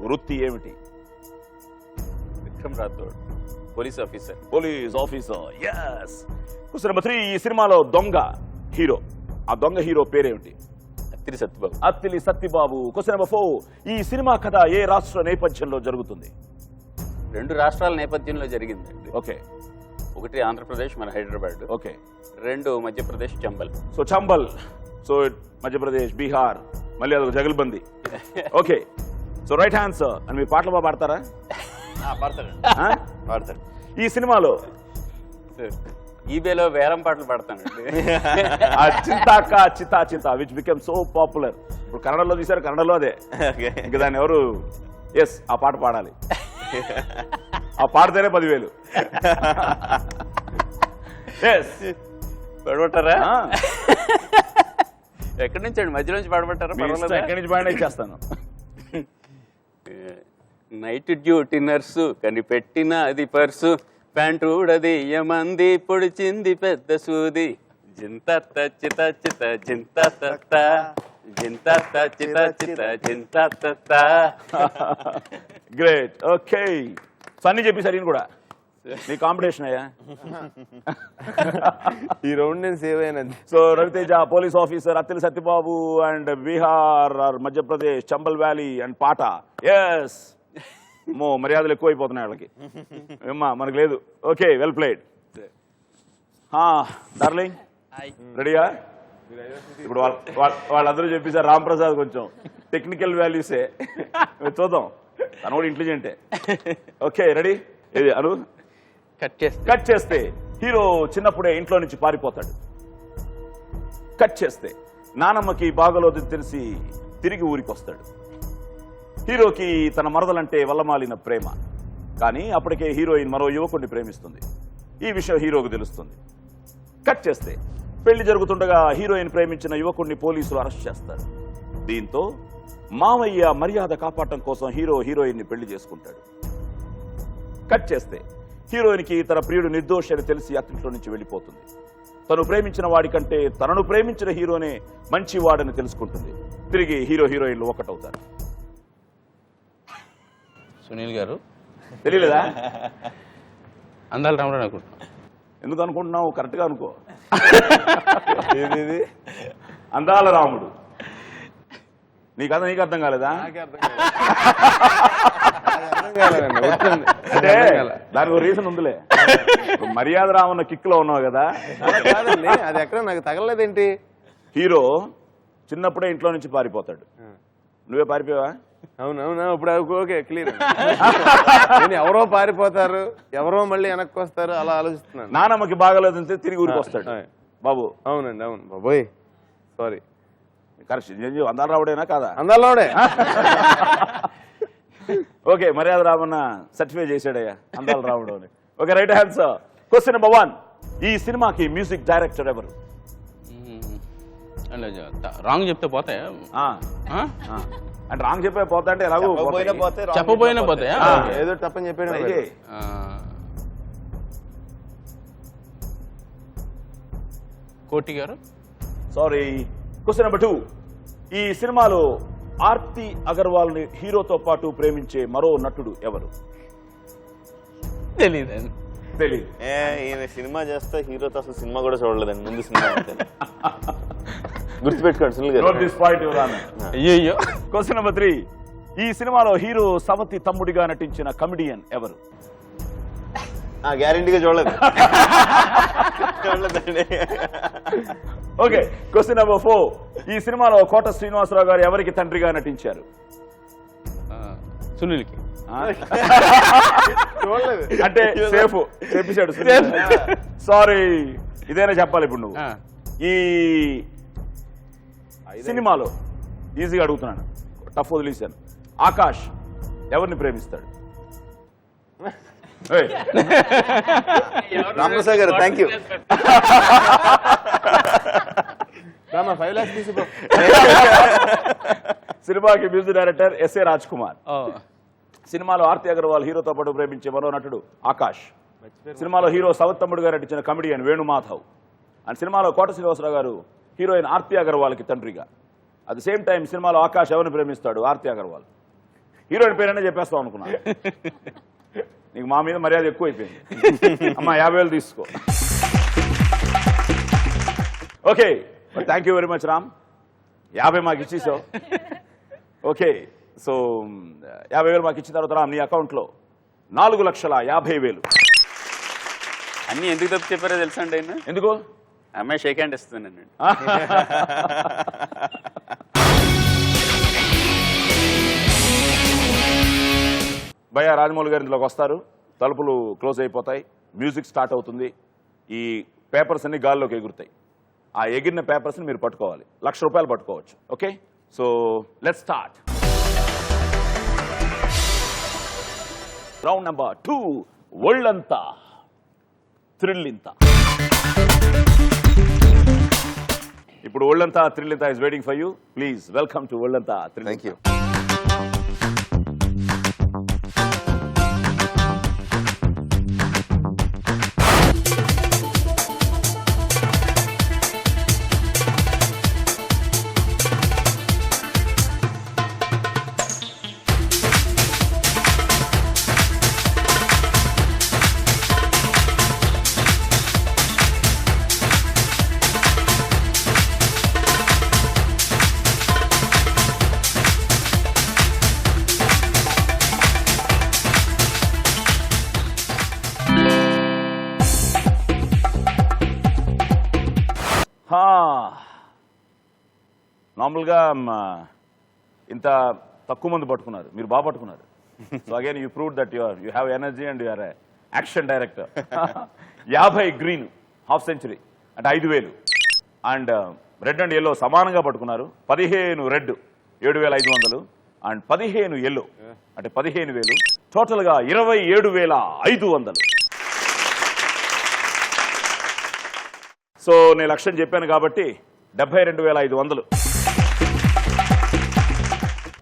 వృత్తి ఏమిటి? Vikram Rathod police officer. Police officer. yes. Question number 3. ఈ సినిమాలో దొంగ హీరో, ఆ దొంగ హీరో పేరేమిటి? అత్తిలి సత్యబాబు. అత్తిలి సత్యబాబు. Question number 4. ఈ సినిమా కథ ఏ రాష్ట్ర నేపథ్యంలో జరుగుతుంది? 2 రాష్ట్రాల నేపథ్యంలో జరిగిందండి. ఓకే. ఒకటి ఆంధ్రప్రదేశ్, మన Hyderabad. Okay. 2 Madhya Pradesh, Chambal. So Chambal. So Madhya Pradesh, Bihar, మళ్ళీ అదొక జగల్బందీ. ఓకే. So right answer. అని మీ పాటలు బాగా పాడతారా? పాడతాడు. ఈ సినిమాలో ఈబేలో వేలం పాటలు పాడతానండి. ఆ చింతాక చితా చితా విచ్ బికెమ్ సో పాపులర్. ఇప్పుడు కన్నడలో తీశారు, కన్నడలో అదే. ఇంకా దాన్ని ఎవరు ఆ పాట పాడాలి. ఆ పాడితేనే 10,000. పడబట్టారా? ఎక్కడి నుంచి అండి? మధ్య నుంచి పడబట్టారా? ఎక్కడి నుంచి పాడినా ఇచ్చేస్తాను. నైట్ డ్యూటీ నర్సు కనిపెట్టిన అది పర్సు, ప్యాంటు ఊడదీయమంది పొడిచింది పెద్ద సూది, జింత చిత చిత జింత జింత చిత చిత జింత. గ్రేట్. ఓకే. సో అన్ని చెప్పేసారు ఈయన కూడా. నీ కాంపిటీషన్ అయ్యా. ఈ రౌండ్ నేను సేవ్ అయినది. So Raviteja police officer, Attili Satyababu and Bihar or Madhya Pradesh, Chambal valley and పాట. ఎస్, మర్యాదలు ఎక్కువైపోతున్నాయి వాళ్ళకి. ఏమ్మా మనకు లేదు. Okay, well played. డార్లింగ్ రెడీయా? ఇప్పుడు వాళ్ళందరూ చెప్పేసారు రాంప్రసాద్ కొంచెం టెక్నికల్ వాల్యూసే చూద్దాం, తను కూడా ఇంటెలిజెంటే. Okay ready? ఇది అను. కట్ చేస్తే హీరో చిన్నప్పుడే ఇంట్లో నుంచి పారిపోతాడు. కట్ చేస్తే నానమ్మకి బాగోలేదు తెలిసి తిరిగి ఊరికి వస్తాడు. హీరోకి తన మరదలంటే వల్లమాలిన ప్రేమ, కానీ అప్పటికే హీరోయిన్ మరో యువకుడిని ప్రేమిస్తుంది. ఈ విషయం హీరోకు తెలుస్తుంది. కట్ చేస్తే పెళ్లి జరుగుతుండగా హీరోయిన్ ప్రేమించిన యువకుడిని పోలీసులు అరెస్ట్ చేస్తారు. దీంతో మామయ్య మర్యాద కాపాడటం కోసం హీరోయిన్ ని పెళ్లి చేసుకుంటాడు. కట్ చేస్తే హీరోయిన్కి తన ప్రియుడు నిర్దోషి అని తెలిసి అతనిలో నుంచి వెళ్ళిపోతుంది. తను ప్రేమించిన వాడికంటే తనను ప్రేమించిన హీరోనే మంచివాడని తెలుసుకుంటుంది. తిరిగి హీరోయిన్లు ఒకటవుతారు. సునీల్ గారు తెలియలేదా? అందాల రాముడు అనుకుంటున్నాను. ఎందుకు అనుకుంటున్నావు? కరెక్ట్గా అనుకో. అందాల రాముడు. నీకు అర్థం కాలేదా? అంటే దానికి ఒక రీజన్ ఉందిలే. మర్యాద రామన్న కిక్ లో ఉన్నావు కదా. కాదండి, అది ఎక్కడ నాకు తగలలేదేంటి? హీరో చిన్నప్పుడే ఇంట్లో నుంచి పారిపోతాడు. నువ్వే పారిపోయావా? అవునవునా, ఇప్పుడు ఓకే క్లియర్. నేను ఎవరో పారిపోతారు, ఎవరో మళ్ళీ వెనక్కి వస్తారు, అలా ఆలోచిస్తున్నాను. నానమ్మకి బాగలేదంటే తిరిగి ఊరికి వస్తాడు బాబు. అవునండి, అవును బాబోయ్, సారీ. కరెక్ట్. అందాల రావుడేనా కాదా? అందాలోనే. ఓకే, మర్యాద రామన్న సర్టిఫై చేశాడయ్యా అందాల రాముడు అని. Okay, right answer. Question number 1. ఈ సినిమాకి మ్యూజిక్ డైరెక్టర్ ఎవరు? రాంగ్ చెప్తే పోతాయా? అంటే రాంగ్ చెప్పే పోతా అంటే ఎలాగో చెప్పబోయినా పోతాయా? ఏదో తప్పని చెప్పాడు. కోటి గారు. సారీ. Question number 2. ఈ సినిమాలో ఆర్తి అగర్వాల్ ని హీరోతో పాటు ప్రేమించే మరో నటుడు ఎవరు? తెలీదండి. తెలియదు. ఈయన సినిమా చేస్తే హీరోతో అసలు సినిమా కూడా చూడలేదండి. ముందు సినిమా గుర్తుపెట్టుకోండి సునీల్ గారు. అయ్యో. Question number 3. ఈ సినిమాలో హీరో సవతి తమ్ముడిగా నటించిన కమెడియన్ ఎవరు? గ్యారెంటీగా చూడలేదు. Okay, question number 4. ఈ సినిమాలో కోట శ్రీనివాసరావు గారు ఎవరికి తండ్రిగా నటించారు? సునీల్కి. చూడలేదు అంటే సేఫ్ చెప్పేశాడు. సారీ, ఇదేనా చెప్పాలి ఇప్పుడు నువ్వు? ఈ సినిమాలో ఈజీగా అడుగుతున్నాను, టఫ్ వదిలేశాను. ఆకాష్ ఎవరిని ప్రేమిస్తాడు? రామప్రసాద్ గారు, థ్యాంక్ యూ. 5 lakhs తీసుకో. సినిమాకి music director SA Raj Kumar. సినిమాలో ఆర్తి అగర్వాల్ హీరోతో పాటు ప్రేమించే మరో నటుడు ఆకాష్. సినిమాలో హీరో సవత్ తమ్ముడుగా నటించిన కమెడియన్ వేణుమాధవ్. అండ్ సినిమాలో కోట శ్రీనివాసరావు గారు హీరోయిన్ ఆర్తి అగర్వాల్కి తండ్రిగా. అట్ ది సేమ్ టైం సినిమాలో ఆకాష్ ఎవరిని ప్రేమిస్తాడు? ఆర్తి అగర్వాల్. హీరోయిన్ పేరైనా చెప్పేస్తాం అనుకున్నా. నీకు మా మీద మర్యాద ఎక్కువైపోయింది. అమ్మా 50,000 తీసుకో. Okay, thank you very much Ram. 50 మాకు ఇచ్చేసావు. ఓకే, సో 50,000 మాకు ఇచ్చిన తర్వాత రామ్ నీ అకౌంట్లో 4,50,000. అన్ని ఎందుకు తప్పు చెప్పారో తెలుసా అండి ఆయన? ఎందుకు? అమ్మాయి షేక్ హ్యాండ్ ఇస్తుందండి. భయ్యా రాజమౌళి గారి ఇంట్లోకి వస్తారు, తలుపులు క్లోజ్ అయిపోతాయి, మ్యూజిక్ స్టార్ట్ అవుతుంది. ఈ పేపర్స్ అన్ని గాల్లోకి ఎగురుతాయి. ఆ ఎగిరిన పేపర్స్ని మీరు పట్టుకోవాలి. ₹1,00,000 పట్టుకోవచ్చు. Okay, so let's start. Round number 2. ఒళ్ళంతా థ్రిల్లింత. ఇప్పుడు ఒళ్ళంతా థ్రిల్లింత is waiting for you. Please welcome to ఒళ్ళంతా థ్రిల్లింత. Thank you. మామూలుగా ఇంత తక్కువ మంది పట్టుకున్నారు, మీరు బాగా పట్టుకున్నారు. So again you prove that you have energy and you're action director. 50 green half century అంటే 5,000 అండ్ రెడ్ అండ్ ఎల్లో సమానంగా పట్టుకున్నారు. 15 రెడ్ 7,500 అండ్ 15 ఎల్లో అంటే 15,000, టోటల్గా 27,500. సో నేను లక్ష్యం చెప్పాను కాబట్టి 72,500.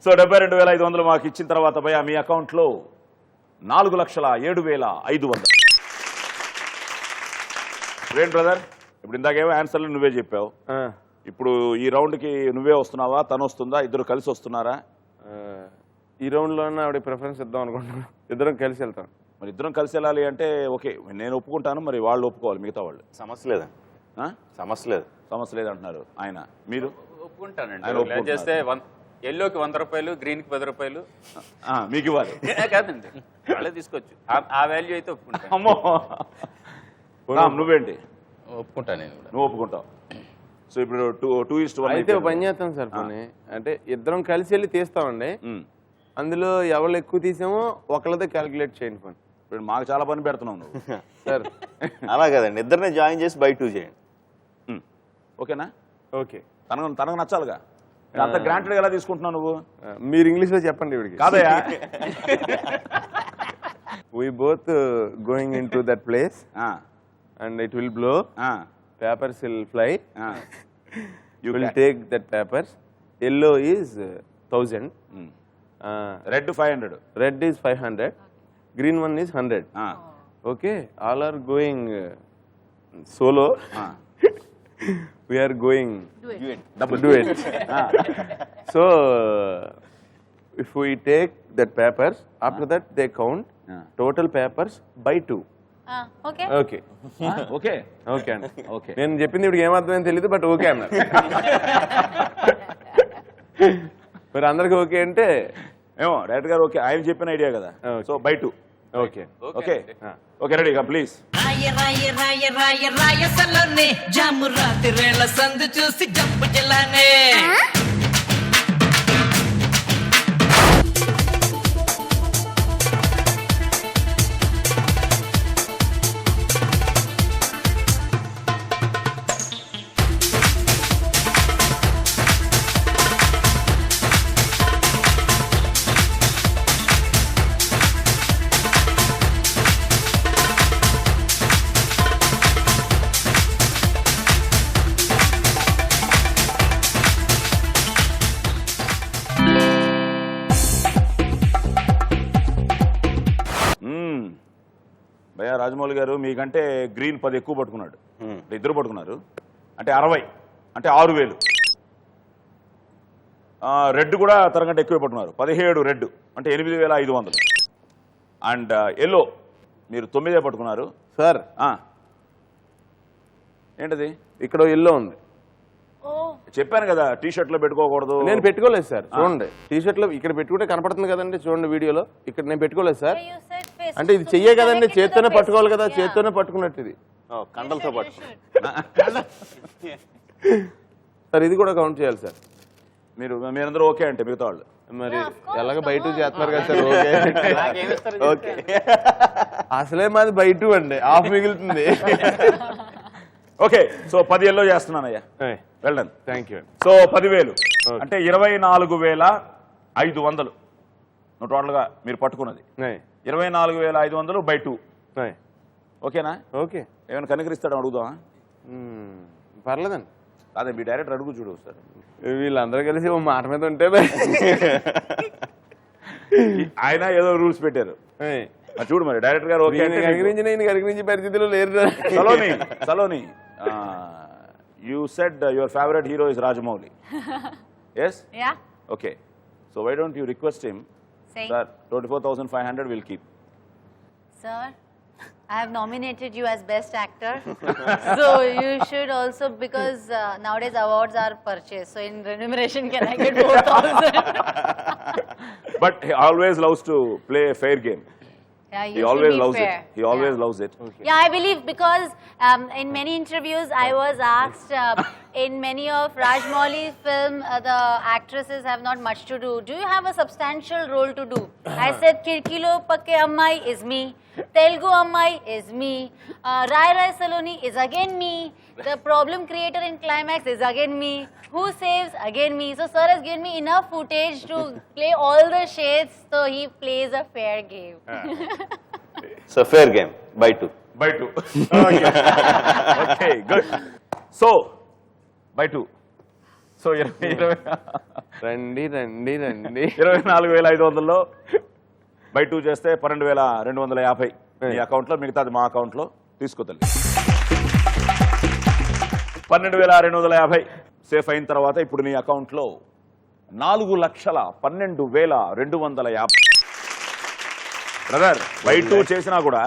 సో 72,500 మాకు ఇచ్చిన తర్వాత భయ మీ అకౌంట్లో 4,07,500. ఏంటి బ్రదర్, ఇప్పుడు ఇందాకేమో ఆన్సర్లు నువ్వే చెప్పావు. ఇప్పుడు ఈ రౌండ్కి నువ్వే వస్తున్నావా, తను వస్తుందా, ఇద్దరు కలిసి వస్తున్నారా? ఈ రౌండ్లో ఆవిడ ప్రిఫరెన్స్ ఇద్దాం అనుకుంటున్నాను. ఇద్దరం కలిసి వెళ్తాం. మరి ఇద్దరం కలిసి వెళ్ళాలి అంటే ఓకే, నేను ఒప్పుకుంటాను, మరి వాళ్ళు ఒప్పుకోవాలి మిగతా వాళ్ళు. సమస్య లేదండి, సమస్య లేదు. సమస్య లేదంటున్నారు ఆయన. మీరు ఒప్పుకుంటానండి. ఆయన ఇలా చేస్తే ఎల్లోకి 100 రూపాయలు, గ్రీన్కి 10 రూపాయలు మీకు ఇవ్వాలి. కాదండి, వాళ్ళే తీసుకోవచ్చు. ఆ వాల్యూ అయితే ఒప్పుకుంటాను. అమ్మో నువ్వేంటి? ఒప్పుకుంటాను నేను కూడా. నువ్వు ఒప్పుకుంటావు. సో ఇప్పుడు 2:1 అయితే ఒక పని చేస్తాం సార్. పోనీ అంటే ఇద్దరం కలిసి వెళ్ళి తీస్తామండి. అందులో ఎవరు ఎక్కువ తీసామో ఒకళ్ళతో క్యాలిక్యులేట్ చేయండి పోనీ. ఇప్పుడు మాకు చాలా పని పెడుతున్నావు నువ్వు. సార్ అలా కదండి, ఇద్దరిని జాయిన్ చేసి బై 2 చేయండి. ఓకేనా? ఓకే, తనకు నచ్చాలిగా. అంత గ్రాంటెడ్ ఎలా తీసుకుంటున్నావు నువ్వు? మీరు ఇంగ్లీష్లో చెప్పండి ఇవిడికి. కాదయా, we both going into that place and it will blow, papers will fly, you will take that papers. Yellow is 1,000, red 500, red is 500, green one is 100. Okay, all are going solo. We are going duet. So if we take that papers, after that they count total papers by 2. Okay. Okay okay okay అండి. Okay. నేను చెప్పింది ఇప్పుడు ఏమర్థమైంది తెలియదు, but okay అన్నారు. మరి అందరికి okay అంటే ఏమో డైరెక్ట్ గారు ఓకే, ఆయన చెప్పిన ఐడియా కదా. So by 2. Okay okay okay ready please. రాయసలోనే జాము రాత్రివేళ సందు చూసి జంపు జిల్లానే భయ్యా రాజమౌళి గారు మీకంటే గ్రీన్ 10 ఎక్కువ పట్టుకున్నాడు. ఇద్దరు పట్టుకున్నారు అంటే 60 అంటే 6,000. రెడ్ కూడా తనకంటే ఎక్కువ పట్టుకున్నారు 17 రెడ్ అంటే 8,500. అండ్ ఎల్లో మీరు 9 పట్టుకున్నారు. సార్ ఏంటది? ఇక్కడ ఎల్లో ఉంది. చెప్పాను కదా టీ షర్ట్ లో పెట్టుకోకూడదు. నేను పెట్టుకోలేదు సార్. చూడండి టీ షర్ట్ లో ఇక్కడ పెట్టుకుంటే కనపడుతుంది కదండి, చూడండి వీడియోలో. ఇక్కడ నేను పెట్టుకోలేదు సార్. అంటే ఇది చెయ్యే కదండి, చేత్తోనే పట్టుకోవాలి కదా, చేత్తోనే పట్టుకున్నట్టు ఇది. కండలతో పట్టు సార్ ఇది కూడా కౌంట్ చేయాలి సార్. మీరందరూ ఓకే అంటే మిగతా వాళ్ళు మరి ఎలాగ బయట చేస్తున్నారు కదా సార్. ఓకే ఓకే, అసలే మాది బయట అండి, ఆఫ్ మిగులుతుంది. ఓకే సో 10 ఎల్లో చేస్తున్నానయ్యా. వెళ్ళండి. Thank you. సో 10,000 అంటే 24,500 నువ్వు టోటల్గా మీరు పట్టుకున్నది. 24,500 బై 2. ఓకేనా? ఓకే. ఏమైనా కనికరిస్తాడు అడుగుదామా? పర్లేదండి. అదే మీ డైరెక్టర్ అడుగు చూడు సార్. వీళ్ళందరూ కలిసి ఓ మాట మీద ఉంటే ఆయన ఏదో రూల్స్ పెట్టారు చూడు. మరి డైరెక్టర్ గారు ఓకే కనికరించి పరిస్థితిలో లేరు. Saloni you said your favorite hero is Rajamouli. Yes? Yeah. Okay. So why don't you request him? Say. Sir, 24,500 we'll keep. Sir, I have nominated you as best actor. So you should also, because nowadays awards are purchased. So in remuneration, can I get 4,000? But he always loves to play a fair game. Yeah, He always loves fair. it. He always loves it. Yeah, I believe because in many interviews I was asked in many of Rajmouli's film, the actresses have not much to do. Do you have a substantial role to do? I said, Kirkilo Pakke Ammai is me. Telugu Ammai is me. Rai Rai Saloni is again me. The problem creator in climax is again me. Who saves? Again me. So sir has given me enough footage to play all the shades, so he plays a fair game. So fair game by 2. By 2. Okay good. So by 2. So రండి రండి రండి 24,500లో by 2 చేస్తే 12,250 మీ అకౌంట్లో, మిగతాది మా అకౌంట్లో తీసుకోతల్లి. 12,250 safe అయిన తర్వాత ఇప్పుడు నీ అకౌంట్లో 4,12,250. బ్రదర్ బై 2 చేసినా కూడా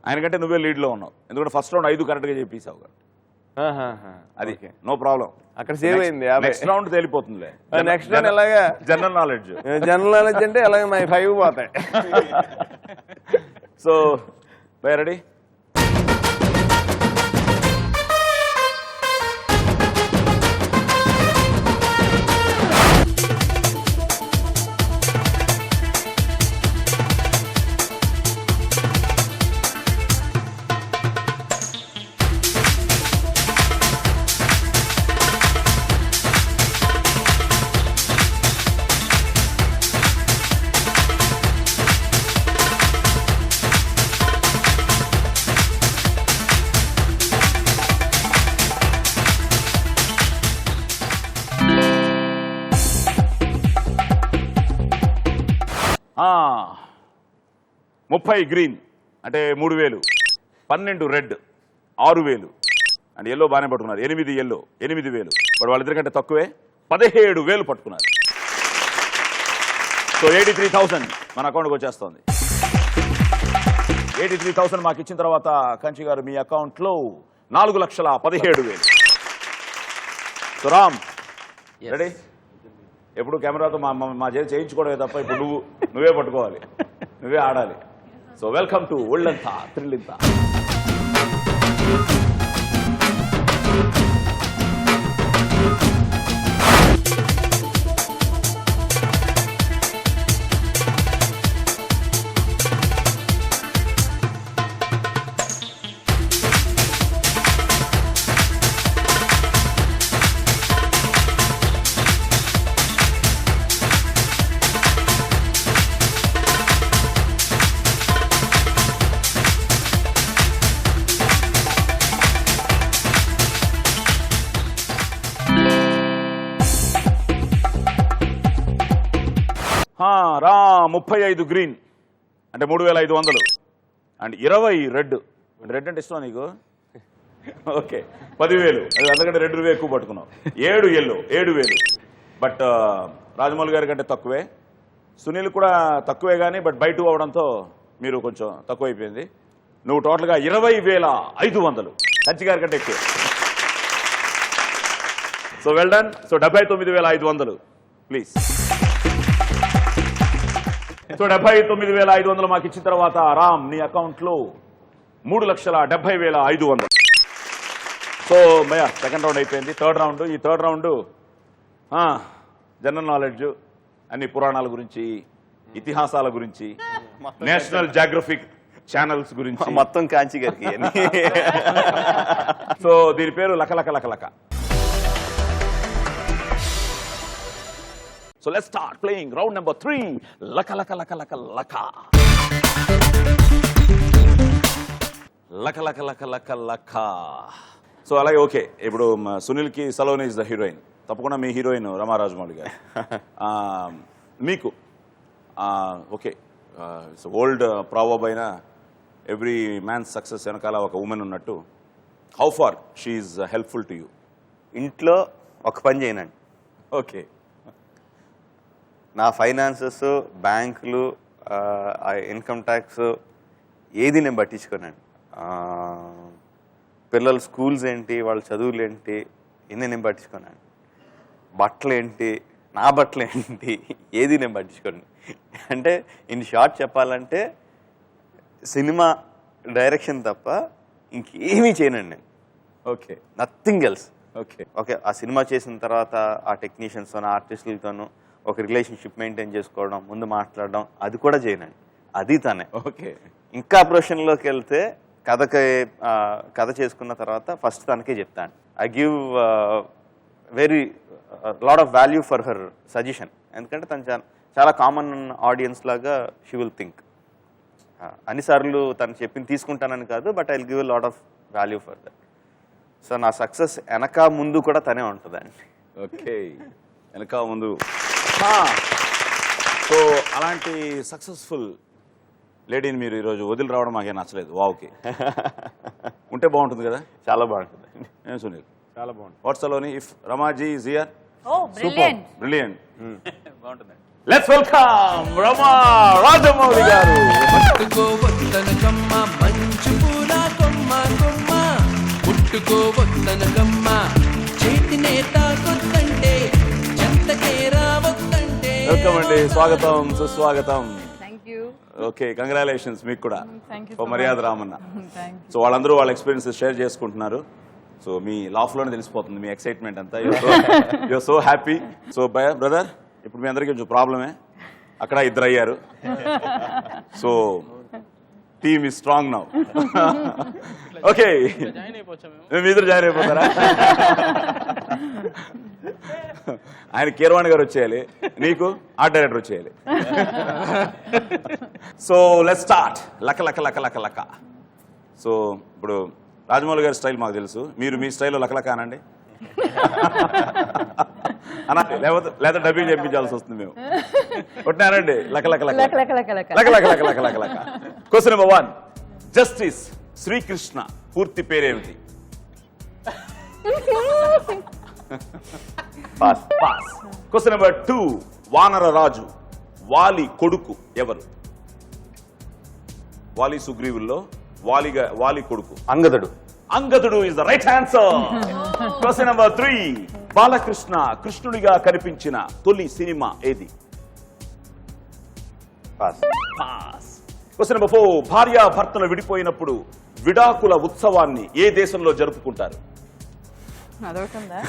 ఆయనకంటే నువ్వే లీడ్ లో ఉన్నావు, ఎందుకంటే ఫస్ట్ రౌండ్ 5 కరెక్ట్ గా చెప్పేసావు. అది నో ప్రాబ్లం, అక్కడ సేవ్ అయింది. నెక్స్ట్ రౌండ్ తేలిపోతుందిలే. నెక్స్ట్ రౌండ్ ఎలాగా జనరల్ నాలెడ్జ్. జనరల్ నాలెడ్జ్ అంటే అలాగే మై 5 పోతాయి. So ready? ఆ 30 గ్రీన్ అంటే 3,000, 12 రెడ్ 6,000 అండ్ ఎల్లో బాగానే పట్టుకున్నారు. 8 ఎల్లో 8,000, బట్ వాళ్ళిద్దరికంటే తక్కువే 17,000 పట్టుకున్నారు. సో 83,000 మన అకౌంట్కి వచ్చేస్తుంది. 83,000 మాకు ఇచ్చిన తర్వాత కంచి గారు మీ అకౌంట్లో 4,17,000. So Ram ready? ఎప్పుడు కెమెరాతో మా చేతి చేయించుకోవడమే తప్ప ఇప్పుడు నువ్వే పట్టుకోవాలి, నువ్వే ఆడాలి. సో వెల్కమ్ టు ఒళ్ళంతా థ్రిల్లింతా. రా 35 గ్రీన్ అంటే 3,500 అండ్ 20 రెడ్. అంటే రెడ్ అంటే ఇష్టం నీకు? ఓకే 10,000. అది అందుకంటే రెడ్ నువ్వే ఎక్కువ పట్టుకున్నావు. 7 ఎల్లో 7,000, బట్ రాజమౌళి గారి కంటే తక్కువే. సునీల్ కూడా తక్కువే కానీ బట్ బై 2 అవడంతో మీరు కొంచెం తక్కువ అయిపోయింది. నువ్వు టోటల్గా 20,500, కంచి గారి కంటే ఎక్కువ. So well done. So 79,500 please. So 79,500 మాకు ఇచ్చిన తర్వాత రామ్ నీ అకౌంట్లో 3,70,500. సో మయా సెకండ్ రౌండ్ అయిపోయింది. Third round. ఈ థర్డ్ రౌండ్ జనరల్ నాలెడ్జ్, అన్ని పురాణాల గురించి, ఇతిహాసాల గురించి, నేషనల్ జాగ్రఫిక్ ఛానల్స్ గురించి, మొత్తం కాంచి గారికి. సో దీని పేరు లక. So let's start playing round number 3. Laka. So అలాగే ఓకే, ఇప్పుడు సునీల్కి సలోని ఇస్ ద హీరోయిన్. తప్పకుండా మీ హీరోయిన్ రమా రాజమౌళి గారు. మీకు ఓకే, ఓల్డ్ ప్రావర్బ్ అయిన ఎవ్రీ మ్యాన్ సక్సెస్ వెనకాల ఒక ఉమెన్ ఉన్నట్టు, how far she is helpful to you? ఇంట్లో ఒక పని చేయనండి. ఓకే, నా ఫైనాన్సెస్, బ్యాంకులు, ఇన్కమ్ ట్యాక్స్ ఏది నేను పట్టించుకోనండి. పిల్లల స్కూల్స్ ఏంటి, వాళ్ళ చదువులు ఏంటి, ఇన్ని నేను పట్టించుకోనండి. బట్టలు ఏంటి, నా బట్టలు ఏంటి, ఏది నేను పట్టించుకోండి. అంటే ఇన్ షార్ట్ చెప్పాలంటే సినిమా డైరెక్షన్ తప్ప ఇంకేమీ చేయనండి నేను. Okay, nothing else. Okay. Okay, ఆ సినిమా చేసిన తర్వాత ఆ టెక్నీషియన్స్తోనూ ఆర్టిస్టులతోనూ ఒక రిలేషన్షిప్ మెయింటైన్ చేసుకోవడం, ముందు మాట్లాడడం, అది కూడా చేయనండి. అది తనే. ఓకే. ఇంకా ప్రొఫెషన్లోకి వెళ్తే కథ చేసుకున్న తర్వాత ఫస్ట్ తనకే చెప్తాను. I give very lot of value for her suggestion. ఎందుకంటే తను చాలా కామన్ ఆడియన్స్ లాగా షీ విల్ థింక్. అన్నిసార్లు తను చెప్పింది తీసుకుంటానని కాదు, but I will give lot of value for that. So నా సక్సెస్ వెనక ముందు కూడా తనే ఉంటుందండి. ఓకే, వెనక ముందు. సో అలాంటి సక్సెస్ఫుల్ లేడీని మీరు ఈరోజు వదిలి రావడం మాకేం నచ్చలేదు. వావ్కి ఉంటే బాగుంటుంది కదా. చాలా బాగుంటుందండి. ఏం సునీల్? చాలా బాగుంది. What's Saloni if Ramaji is here? Oh, brilliant. Brilliant. బాగుంటుందండి. Let's welcome Rama Rajamouli garu. పట్టుకోవద్దనకమ్మ మంచు పూల కొమ్మ కొమ్మ పుట్టుకోవద్దనకమ్మ చేతినే తాకొద్దంటే చెంతకే రావద్దంటే. వెల్కమ్ అండి, స్వాగతం సుస్వాగతం. Thank you. ఓకే, కంగ్రాచులేషన్స్ మీకు కూడా. Thank you ఓ so మర్యాద much. Ramanna. Thank you. So వాళ్ళందరూ వాళ్ళ ఎక్స్పీరియన్సెస్ షేర్ చేసుకుంటున్నారు. సో మీ లాఫ్లోనే తెలిసిపోతుంది మీ ఎక్సైట్మెంట్ అంతా. You are so happy. So brother, ఇప్పుడు మీ అందరికీ కొంచెం ప్రాబ్లమే. అక్కడ ఇద్దరు అయ్యారు. సో టీమ్ ఈ స్ట్రాంగ్ నౌ. ఓకే, జాయిన్ అయిపోవచ్చా మేము? మేము ఇద్దరు జాయిన్ అయిపోతారా? ఆయన కీరవాణి గారు వచ్చేయాలి, నీకు ఆర్ట్ డైరెక్టర్ వచ్చేయాలి. So let's start. లక లక లక లక లక. సో ఇప్పుడు రాజమౌళి గారి స్టైల్ మాకు తెలుసు, మీరు మీ స్టైల్లో లకలక అనండి. అనండి, లేకపోతే డబ్బింగ్ చెప్పించాల్సి వస్తుంది మేము. కొట్టినారండి లక లక లక Laka, laka, laka, laka. లక లక లక లక లక లక. క్వశ్చన్ నెంబర్ 1, జస్టిస్ శ్రీకృష్ణ పూర్తి పేరేమిటి? పాస్. పాస్. క్వశ్చన్ నెంబర్ 2, వానర రాజు వాలి కొడుకు ఎవరు? వాలి సుగ్రీవుల్లో వాలి కొడుకు అంగదుడు. అంగదుడు is the right answer. Question number 3, Balakrishna కృష్ణుడిగా కనిపించిన తొలి సినిమా ఏది? పాస్. పాస్. క్వశ్చన్ నెంబర్ 4, భార్య భర్తలు విడిపోయినప్పుడు విడాకుల ఉత్సవాన్ని ఏ దేశంలో జరుపుకుంటారు? అదొకటి ఉందా?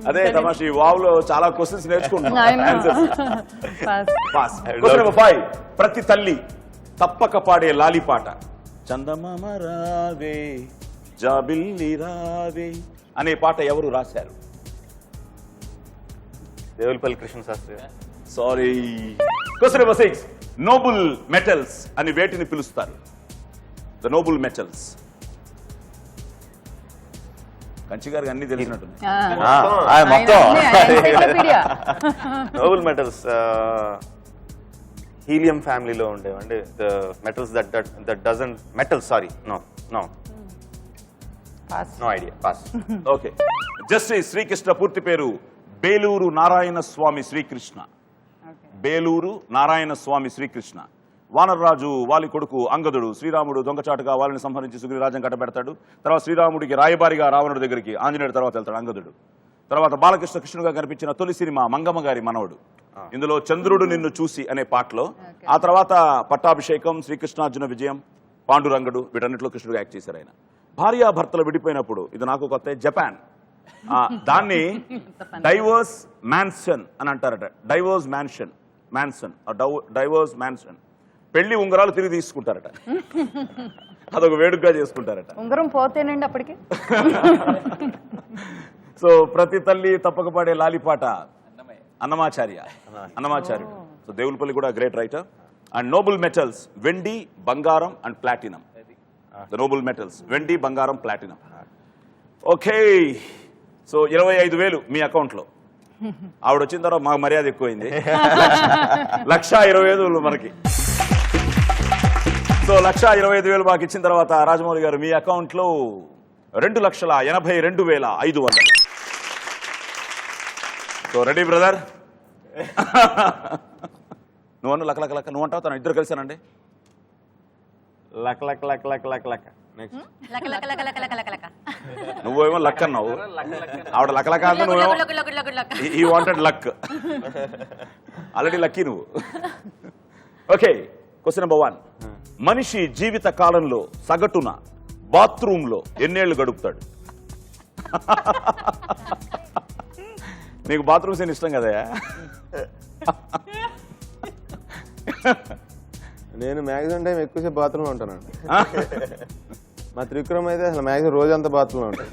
అదే తమాషి, వావ్లో చాలా క్వశ్చన్స్ I know. నేర్చుకుంటున్నాం. Pass. పాస్. క్వశ్చన్ నెంబర్ 5, ప్రతి తల్లి తప్పక పాడే లాలి పాట చందమామ రావే జాబిల్లి రావే అనే పాట ఎవరు రాశారు? Devulapalli Krishna Shastri. Sorry. Question number 6, noble metals అని వేటిని పిలుస్తారు? The Nobel metals. కంచి గారికి అన్ని తెలిసినట్టుంది. మొత్తం Encyclopedia. నోబెల్ మెటల్స్ హీలియం ఫ్యామిలీలో ఉండేవండి. The metals that doesn't metals. Sorry, no Pass. Idea. Pass. Okay. Justice Srikrishna పూర్తి పేరు బేలూరు నారాయణ స్వామి శ్రీకృష్ణ. బేలూరు నారాయణ స్వామి శ్రీకృష్ణ. వానరరాజు వాలి కొడుకు అంగదుడు. శ్రీరాముడు దొంగచాటుగా వాళ్ళని సంహరించి సుగ్రీరాజ్యం కట్టబెడతాడు. తర్వాత శ్రీరాముడికి రాయబారిగా రావణుడి దగ్గరికి ఆంజనేయుడు తర్వాత వెళ్తాడు అంగదుడు. తర్వాత బాలకృష్ణ కృష్ణుడుగా కనిపించిన తొలి సినిమా మంగమ్మ గారి మనవడు. ఇందులో చంద్రుడు నిన్ను చూసి అనే పాటలో. ఆ తర్వాత పట్టాభిషేకం, శ్రీకృష్ణార్జున విజయం, పాండురంగడు, వీటన్నిటిలో కృష్ణుడుగా యాక్ట్ చేశారు ఆయన. భార్యాభర్తలు విడిపోయినప్పుడు, ఇది నాకు కొత్త, జపాన్ దాన్ని డైవర్స్ మ్యాన్షన్ అని అంటారట. Divorce mansion. పెళ్లి ఉంగరాలు తిరిగి తీసుకుంటారట. అదొక వేడుకగా చేసుకుంటారట. ఉంగరం పోతేనండి అప్పటికి. సో ప్రతి తల్లి తప్పక పాడే లాలిపాట అన్నమాచార్యుడు. సో దేవులపల్లి కూడా great writer. And Nobel metals వెండి, బంగారం and platinum. The Nobel metals వెండి, బంగారం, ప్లాటినం. ఓకే. సో 25,000 మీ అకౌంట్లో. ఆవిడ వచ్చిన తర్వాత మాకు మర్యాద ఎక్కువైంది. 1,25,000 మనకి. సో 1,25,000 మాకు ఇచ్చిన తర్వాత రాజమౌళి గారు మీ అకౌంట్లో 2,82,500. So ready brother? నువ్వు లక లక లక, నువ్వు అంటావు, తను ఇద్దరు కలిసానండి. Luck luck luck luck luck luck. Next Laka, laka, laka, laka, laka, laka, laka. నువ్వేమో లక్ అన్నావు, ఆవిడ లకలక అంటే నువ్వేమో ఈ వాంటెడ్ లక్. ఆల్రెడీ లక్కీ నువ్వు. ఓకే. క్వశ్చన్ నెంబర్ 1, మనిషి జీవిత కాలంలో సగటున బాత్రూంలో ఎన్నేళ్లు గడుపుతాడు? నీకు బాత్రూమ్ సీన్ ఇష్టం కదా? నేను మ్యాక్సిమం టైం ఎక్కువసేపు బాత్రూమ్ ఉంటానండి. మా త్రివిక్రమ్ అయితే అసలు మ్యాక్సిమం రోజంతా బాత్రూమ్ ఉంటాను.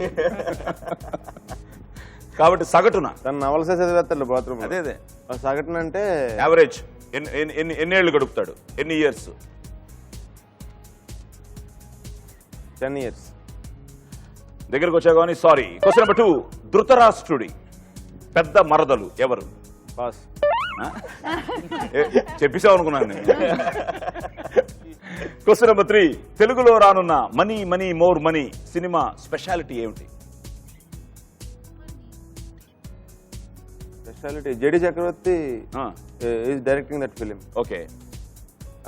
కాబట్టి సగటున తను నవలసే చదివేస్తాడు బాత్రూమ్. అదే అదే సగటున అంటే యావరేజ్ ఎన్నేళ్లు గడుపుతాడు? ఎన్ని ఇయర్స్? 10 years. దగ్గరకు వచ్చా కానీ సారీ. క్వశ్చన్ నెంబర్ 2, ధృతరాష్ట్రుడి పెద్ద మరదలు ఎవరు? పాస్. చెప్పేసావు అనుకున్నాను నేను. క్వశ్చన్ నెంబర్ 3, తెలుగులో రానున్న money money more money cinema speciality ఏమిటి? Speciality JD Chakravarthi is directing that film. Okay.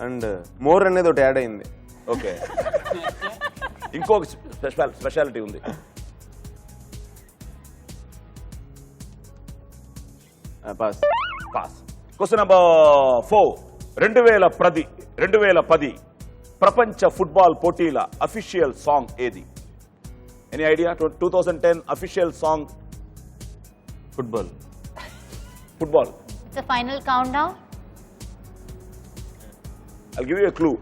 And more అనేది ఒకటి యాడ్ అయింది. ఓకే. ఇంకొక స్పెషాలిటీ ఉంది. పాస్. పాస్. క్వశ్చన్ నెంబర్ 4, 2010 ప్రపంచ ఫుట్బాల్ పోటీల అఫీషియల్ సాంగ్ ఏది? Any idea? 2010 official song football. It's a final countdown. I'll give you a clue.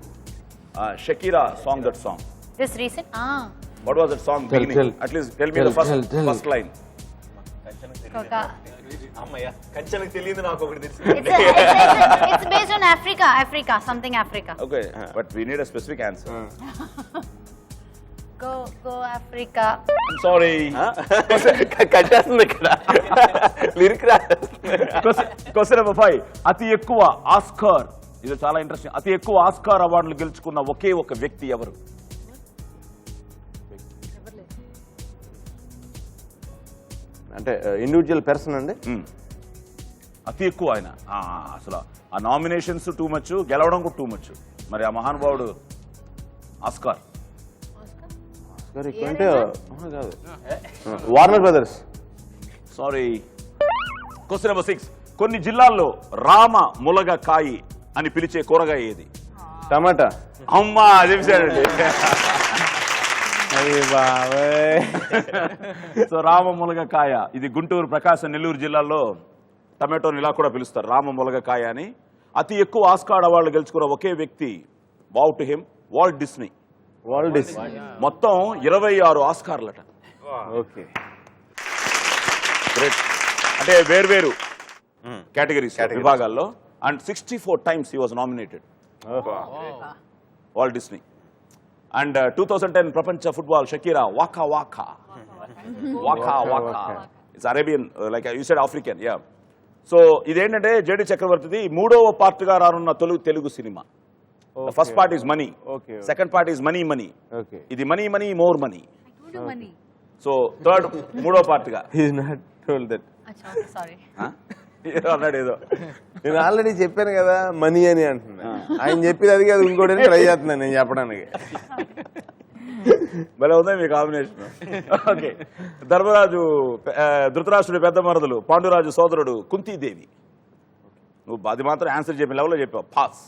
Shakira sang that song. This recent? What was that song beginning? At least tell me the first line. Coca. కంచెలకు తెలియదు నాకు ఒకటి తెలుసు. It's based on Africa, something Africa. Okay, but we need a specific answer. Go Africa. I'm sorry. కట్టేస్తుంది ఇక్కడ lyric రా. Question number 5, అతి ఎక్కువ Oscar, ఇది చాలా ఇంట్రెస్టింగ్, అతి ఎక్కువ ఆస్కార్ అవార్డులు గెలుచుకున్న ఒకే ఒక వ్యక్తి ఎవరు? అంటే ఇండివిజువల్ పర్సన్ అండి. అతి ఎక్కువ ఆయన. అసలు ఆ నామినేషన్స్ టూ మచ్, గెలవడం కూడా టూ మచ్. మరి ఆ మహానుభావుడు ఆస్కార్. అంటే కాదు, Warner brothers. Sorry. Question number 6, కొన్ని జిల్లాల్లో రామ ములగకాయి అని పిలిచే కూరగాయ ఏది? టమాటా. అమ్మా చెప్పాడండి. సో రామ ములగకాయ, ఇది గుంటూరు, ప్రకాశం, నెల్లూరు జిల్లాల్లో టమాటోని ఇలా కూడా పిలుస్తారు, రామ ములగకాయ అని. అతి ఎక్కువ ఆస్కార్ అవార్డులు గెలుచుకున్న ఒకే వ్యక్తి, wow to him, Walt Disney. మొత్తం 26 ఆస్కార్లట. Okay, great. అంటే వేర్వేరు కేటగిరీస్ విభాగాల్లో. And 64 times he was nominated. Walt Disney. And 2010 ప్రపంచ football Shakira waka waka. It's Arabian, like you said African. Yeah. So ఇదేంటంటే జేడి చక్రవర్తిది 3వ పార్ట్గా రానున్న Telugu cinema. First part is money, second part is money money. ఇది money money more money. So third, 3వ పార్ట్గా. Sorry. అన్నాడు ఏదో. నేను ఆల్రెడీ చెప్పాను కదా మనీ అని అంటున్నా. ఆయన చెప్పేది అది కాదు, ఇంకోటి ట్రై చేస్తున్నాను నేను చెప్పడానికి. భలే ఉందా మీ కాంబినేషన్. ఓకే. ధృతరాష్ట్రుడి పెద్ద మరదలు పాండురాజు సోదరుడు కుంతీదేవి. నువ్వు అది మాత్రం ఆన్సర్ చెప్పిన లెవెల్లో చెప్పావు. పాస్.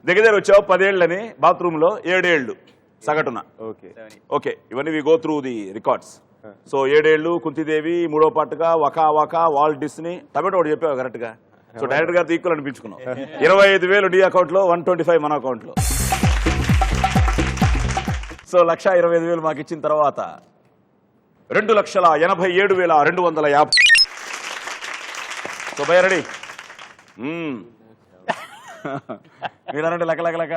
దగ్గర వచ్చావు 10 ఏళ్ళని, బాత్రూంలో 7 ఏళ్ళు సగటున. ఓకే, ఇవన్నీ we go through the records. So 7 ఏళ్ళు కుంతీదేవి, 3వ పార్ట్గా waka waka, Walt Disney, tomato ఒకటి చెప్పావు కరెక్ట్ గా. సో డైరెక్టర్ గారితో ఈక్వల్ అనిపించుకున్నావు. 25,000 నీ అకౌంట్ లో, 125 మన అకౌంట్ లో. సో 1,25,000 మాకు ఇచ్చిన తర్వాత 2,87,250. సో భయ రెడీ? మీరనండి లక లక లక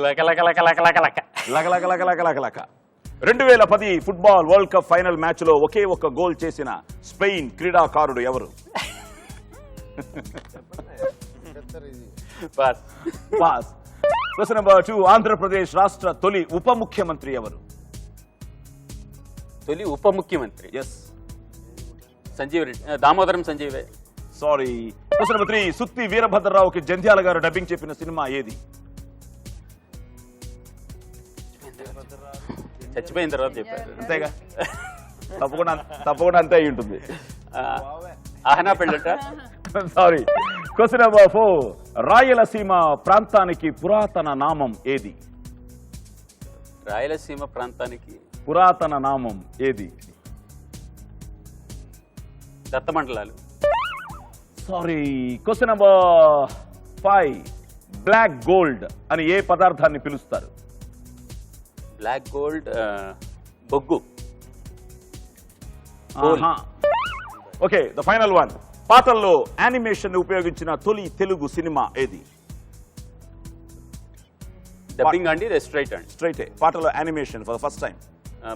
లక లక లక లక లక లక లక లక లక లక లక లక. 2010 football world cup final match లో ఒకే ఒక్క గోల్ చేసిన స్పెయిన్ క్రీడాకారుడు ఎవరు? పాస్. క్వశ్చన్ నెంబర్ 2, ఆంధ్రప్రదేశ్ రాష్ట్ర తొలి ఉప ముఖ్యమంత్రి ఎవరు? తొలి ఉప ముఖ్యమంత్రి ఎస్, సంజీవ్ రెడ్డి, దామోదరం సంజీవే. Sorry. Question number 3, Suthi వీరభద్రరావుకి Jandhyala గారు డబ్బింగ్ చెప్పిన సినిమా ఏది? చచ్చిపోయిన తర్వాత చెప్పారు. అంతేగా, తప్పకుండా అంతే అయి ఉంటుంది. ఆహనా పెళ్ళట. సారీ. క్వశ్చన్ నెంబర్ 4, రాయలసీమ ప్రాంతానికి పురాతన నామం ఏది? రాయలసీమ ప్రాంతానికి పురాతన నామం ఏది? దత్తమండలాలు. Sorry. Question number 5. Black gold అని ఏ పదార్థాన్ని పిలుస్తారు? బ్లాక్ గోల్డ్ బొగ్గు. Okay, the final one. పాటల్లో యానిమేషన్ ఉపయోగించిన తొలి తెలుగు సినిమా ఏది? డబ్బింగ్ అండి, స్ట్రైట్ అండి. స్ట్రైట్. పాటల్లో animation for the first time.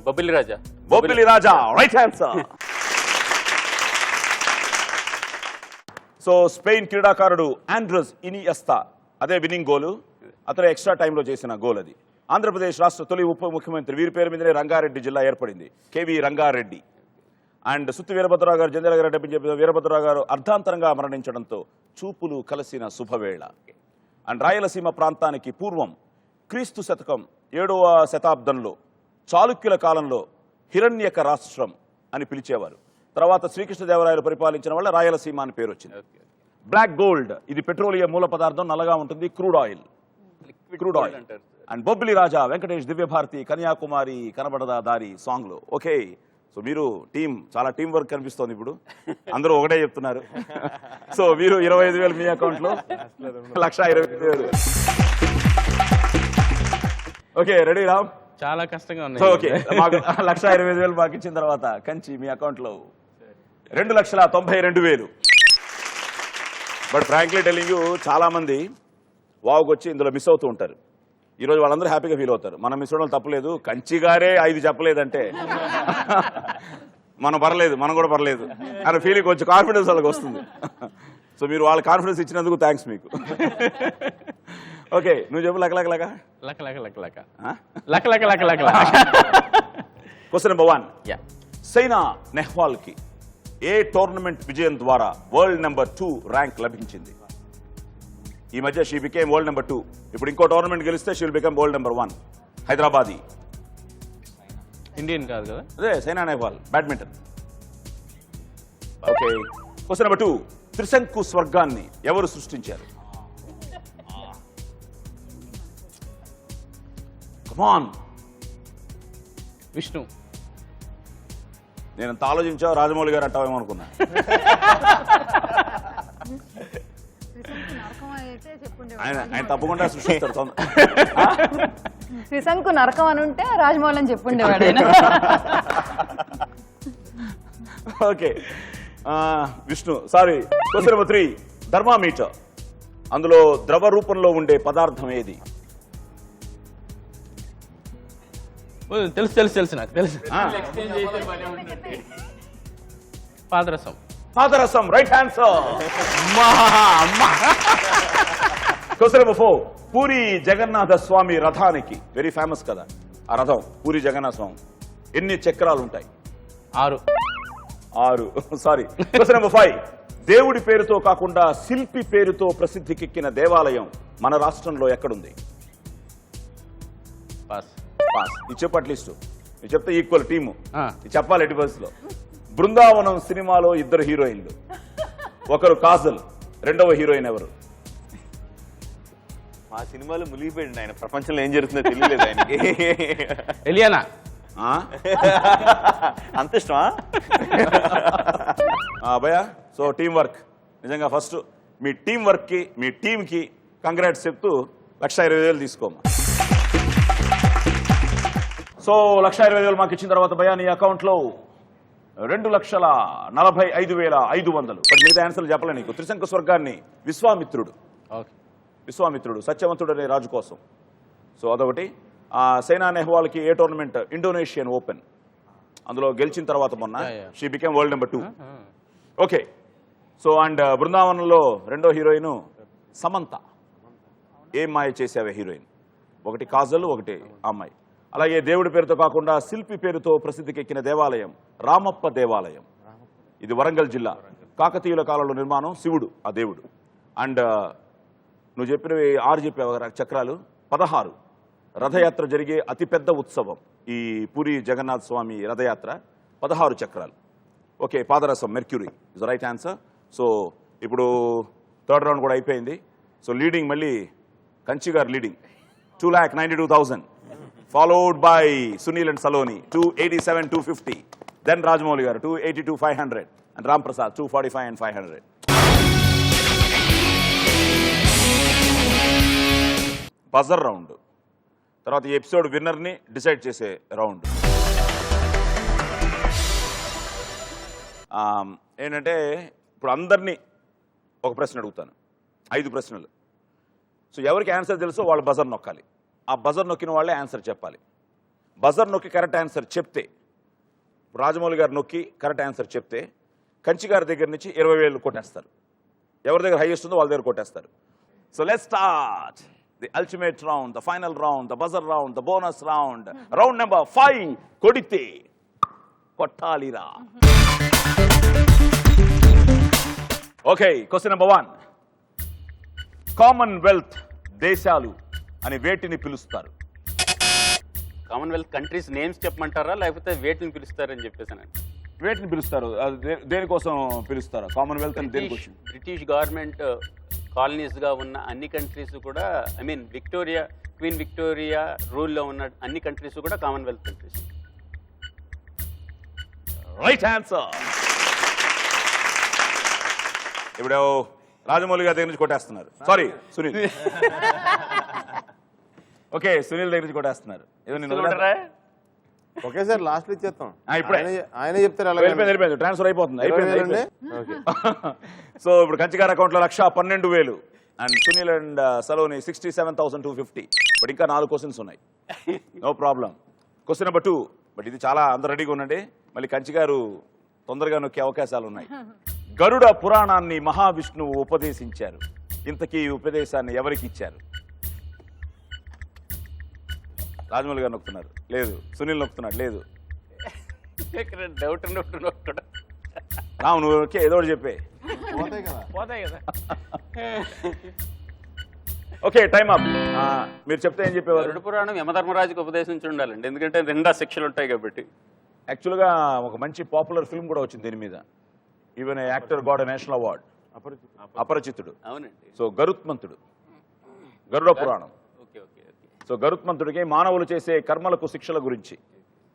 Bobbili Raja. Bobbili Raja, right answer. So Spain క్రీడాకారుడు ఆండ్రెస్ ఇనియస్తా అదే విన్నింగ్ గోలు. అతను ఎక్స్ట్రా టైంలో చేసిన గోల్ అది. ఆంధ్రప్రదేశ్ రాష్ట్ర తొలి ఉప ముఖ్యమంత్రి వీరి పేరు మీదనే రంగారెడ్డి జిల్లా ఏర్పడింది. కేవీ రంగారెడ్డి. అండ్ సుత్తి వీరభద్రరావు గారు, జంధ్యాల గారు చెప్పిన వీరభద్రరావు గారు అర్ధాంతరంగా మరణించడంతో చూపులు కలిసిన శుభవేళ. అండ్ రాయలసీమ ప్రాంతానికి పూర్వం క్రీస్తు శతకం 7వ శతాబ్దంలో చాళుక్యుల కాలంలో హిరణ్యక రాష్ట్రం అని పిలిచేవారు. తర్వాత శ్రీకృష్ణదేవరాయలు పరిపాలించిన వల్ల రాయలసీమ అని పేరు వచ్చింది. బ్లాక్ గోల్డ్ ఇది పెట్రోలియం మూల పదార్థం, నల్లగా ఉంటుంది. Crude oil. అంటారు. అండ్ బొబ్బిలి రాజా వెంకటేష్ దివ్యభారతి కన్యాకుమారి కనబడదా దారి సాంగ్ లో. ఓకే, సో మీరు చాలా టీం వర్క్ కనిపిస్తోంది ఇప్పుడు. అందరూ ఒకటే చెప్తున్నారు. సో మీరు 25,000 మీ అకౌంట్ లో, 1,25,000. Okay, ready Ram? చాలా కష్టంగా సో ఉన్నాయి. ఓకే, మాకు 1,25,000 మాకు ఇచ్చిన తర్వాత కంచి మీ అకౌంట్ లో 2,92,000. బట్ ఫ్రాంక్లీ టెల్లింగ్ యూ, చాలా మంది వావుకి వచ్చి ఇందులో మిస్ అవుతూ ఉంటారు. ఈ రోజు వాళ్ళందరూ హ్యాపీగా ఫీల్ అవుతారు. మనం మిస్ అవడం తప్పలేదు. కంచి గారే 5 చెప్పలేదంటే మనం పర్లేదు, మనం కూడా పర్లేదు అనే ఫీలింగ్ కొంచెం కాన్ఫిడెన్స్ వాళ్ళకి వస్తుంది. సో మీరు వాళ్ళ కాన్ఫిడెన్స్ ఇచ్చినందుకు థ్యాంక్స్ మీకు. ఓకే, నువ్వు చెప్పు. లక లక లక లక లక లక లక లక లక లక లక లక. Question number 1. Yeah. Saina Nehwal కి ఏ టోర్నమెంట్ విజయం ద్వారా వరల్డ్ నెంబర్ 2 ర్యాంక్ లభించింది? ఈ మధ్య షీ బికేమ్ వరల్డ్ నెంబర్ 2. ఇప్పుడు ఇంకో టోర్నమెంట్ గెలిస్తే she will become world number 1. Hyderabadi. Indian కాదు కదా? అదే Saina Nehwal, badminton. Okay, question number 2. Trishanku స్వర్గాన్ని ఎవరు సృష్టించారు? కమాన్. విష్ణు. నేను అంత ఆలోచించావు, రాజమౌళి గారు అంటావేమో అనుకున్నా. ఆయన తప్పకుండా సృష్టిస్తారు. శ్రీశంకు నరకం అని ఉంటే రాజమౌళి అని చెప్పుండేవాడు. Okay, Vishnu. Sorry. Question number 3. Thermometer అందులో ద్రవ రూపంలో ఉండే పదార్థం ఏది? తెలుసు తెలుసు తెలుసు నాకు తెలుసు. పాదరసం. పాదరసం, right answer. Question number 4. Puri Jagannatha Swami రథానికి వెరీ ఫేమస్ కదా ఆ రథం, పూరి జగన్నాథ స్వామి, ఎన్ని చక్రాలు ఉంటాయి? 6. సారీ. Question number 5. దేవుడి పేరుతో కాకుండా శిల్పి పేరుతో ప్రసిద్ధికెక్కిన దేవాలయం మన రాష్ట్రంలో ఎక్కడుంది? పాస్. పాస్. ఇది చెప్పు. అట్లీస్ట్ ఇది చెప్తే ఈక్వల్ టీము. ఇది చెప్పాలి ఎట్టి పరిస్థితిలో. బృందావనం సినిమాలో 2 హీరోయిన్లు, ఒకరు కాజల్, రెండవ హీరోయిన్ ఎవరు? మా సినిమాలో మునిగిపోయింది ఆయన. ప్రపంచంలో ఏం జరుగుతుందో తెలియలేదు ఆయనకి. ఎలియానా. అంత ఇష్టమా? భయ. సో టీం వర్క్ నిజంగా ఫస్ట్ మీ టీం వర్క్ కి, మీ టీం కి కంగ్రాట్స్ చెప్తూ 1,20,000 తీసుకోమా. సో 1,20,000 మాకు ఇచ్చిన తర్వాత భయ నీ అకౌంట్ లో 2,45,500. బట్ మిగతా ఆన్సర్లు చెప్పలే నీకు. త్రిశంకు స్వర్గాన్ని విశ్వామిత్రుడు సత్యవంతుడు అనే రాజు కోసం. సో అదొకటి. సైనా నెహ్వాల్కి ఏ టోర్నమెంట్? Indonesian open. అందులో గెలిచిన తర్వాత మొన్న she became world number 2. Okay. So and బృందావనంలో రెండో హీరోయిన్ సమంత. ఏం మాయ చేసావే హీరోయిన్? ఒకటి కాజల్, ఒకటి అమ్మాయి. అలాగే దేవుడి పేరుతో కాకుండా శిల్పి పేరుతో ప్రసిద్ధికెక్కిన దేవాలయం రామప్ప దేవాలయం. ఇది వరంగల్ జిల్లా. కాకతీయుల కాలంలో నిర్మాణం. శివుడు ఆ దేవుడు. అండ్ నువ్వు చెప్పినవి 6 చెప్పావు చక్రాలు. 16 రథయాత్ర జరిగే అతిపెద్ద ఉత్సవం ఈ పూరి జగన్నాథ స్వామి రథయాత్ర. 16 చక్రాలు. ఓకే, పాదరసం mercury is right answer. So ఇప్పుడు 3rd రౌండ్ కూడా అయిపోయింది. సో లీడింగ్ మళ్ళీ కంచి గారు leading 2,92,000. followed by Sunil and Saloni, 287, 250. Then Rajamouli garu, 282, 500. And Ram Prasad, 245 and 500. Buzzer round, తర్వాత ఈ ఎపిసోడ్ విన్నర్ని డిసైడ్ చేసే రౌండ్. ఏంటంటే ఇప్పుడు అందరినీ ఒక ప్రశ్న అడుగుతాను, 5 ప్రశ్నలు. సో ఎవరికి ఆన్సర్ తెలుసో వాళ్ళు బజర్ నొక్కాలి. ఆ బజర్ నొక్కిన వాళ్ళే ఆన్సర్ చెప్పాలి. బజర్ నొక్కి కరెక్ట్ ఆన్సర్ చెప్తే, రాజమౌళి గారు నొక్కి కరెక్ట్ ఆన్సర్ చెప్తే కంచి గారి దగ్గర నుంచి 20,000 కొట్టేస్తారు. ఎవరి దగ్గర హైయెస్ట్ ఉందో వాళ్ళ దగ్గర కొట్టేస్తారు. So let's start the ultimate round, the final round, the buzzer round, the bonus round. Round number 5, kodite kottalira. Okay, question number 1. Commonwealth దేశాలు అని వేటిని పిలుస్తారు? కామన్వెల్త్ కంట్రీస్ నేమ్స్ చెప్పమంటారా లేకపోతే వేటిని పిలుస్తారని చెప్పేసానండి. వేటిని పిలుస్తారు? దేనికోసం పిలుస్తారా కామన్వెల్త్ అని? దేనికోసం? బ్రిటిష్ గవర్నమెంట్ కాలనీస్ గా ఉన్న అన్ని కంట్రీస్ కూడా, I mean Victoria, queen Victoria రూల్లో ఉన్న అన్ని కంట్రీస్ కూడా కామన్వెల్త్ కంట్రీస్. Right answer. ఇప్పుడు రాజమౌళి గారి దగ్గర నుంచి కొట్టేస్తున్నారు. సారీ సునీల్. ఓకే, సునీల్ దగ్గర నుంచి కొట్టేస్తున్నారు. ఒకేసారి లాస్ట్ ఇచ్చేస్తాం. ఇప్పుడే ఆయన చెప్తారు. వెళ్ళిపోయింది, ట్రాన్స్ఫర్ అయిపోతుంది. అయిపోయింది. సో ఇప్పుడు కంచిగారి అకౌంట్ లో 1,12,000 and Sunil and Saloni 67,250. But ఇంకా 4 క్వశ్చన్స్ ఉన్నాయి. No problem. Question number 2. But ఇది చాలా అందరు రెడీగా ఉండండి, మళ్ళీ కంచిగారు తొందరగా నొక్కే అవకాశాలు ఉన్నాయి. గరుడ పురాణాన్ని మహావిష్ణువు ఉపదేశించారు. ఇంతకీ ఈ ఉపదేశాన్ని ఎవరికి ఇచ్చారు? రాజమౌళి గారు నొక్కుతున్నారు, లేదు. సునీల్ నొక్కుతున్నాడు, లేదు. డౌట్ రావు, నువ్వు ఓకే ఏదో ఒకటి చెప్పే. పోతాయి కదా. Okay, time up. మీరు చెప్తే ఏం చెప్పేవారు? గరుడ పురాణం యమధర్మరాజుకి ఉపదేశించి ఉండాలండి, ఎందుకంటే 2 శిక్షలు ఉంటాయి కాబట్టి. యాక్చువల్గా ఒక మంచి పాపులర్ ఫిల్మ్ కూడా వచ్చింది దీని మీద. Even actor got national award, Aparichitudu. అవునండి. సో గరుత్మంతుడు, గరుడ పురాణం. సో గరుత్మంతుడికి మానవులు చేసే కర్మలకు శిక్షల గురించి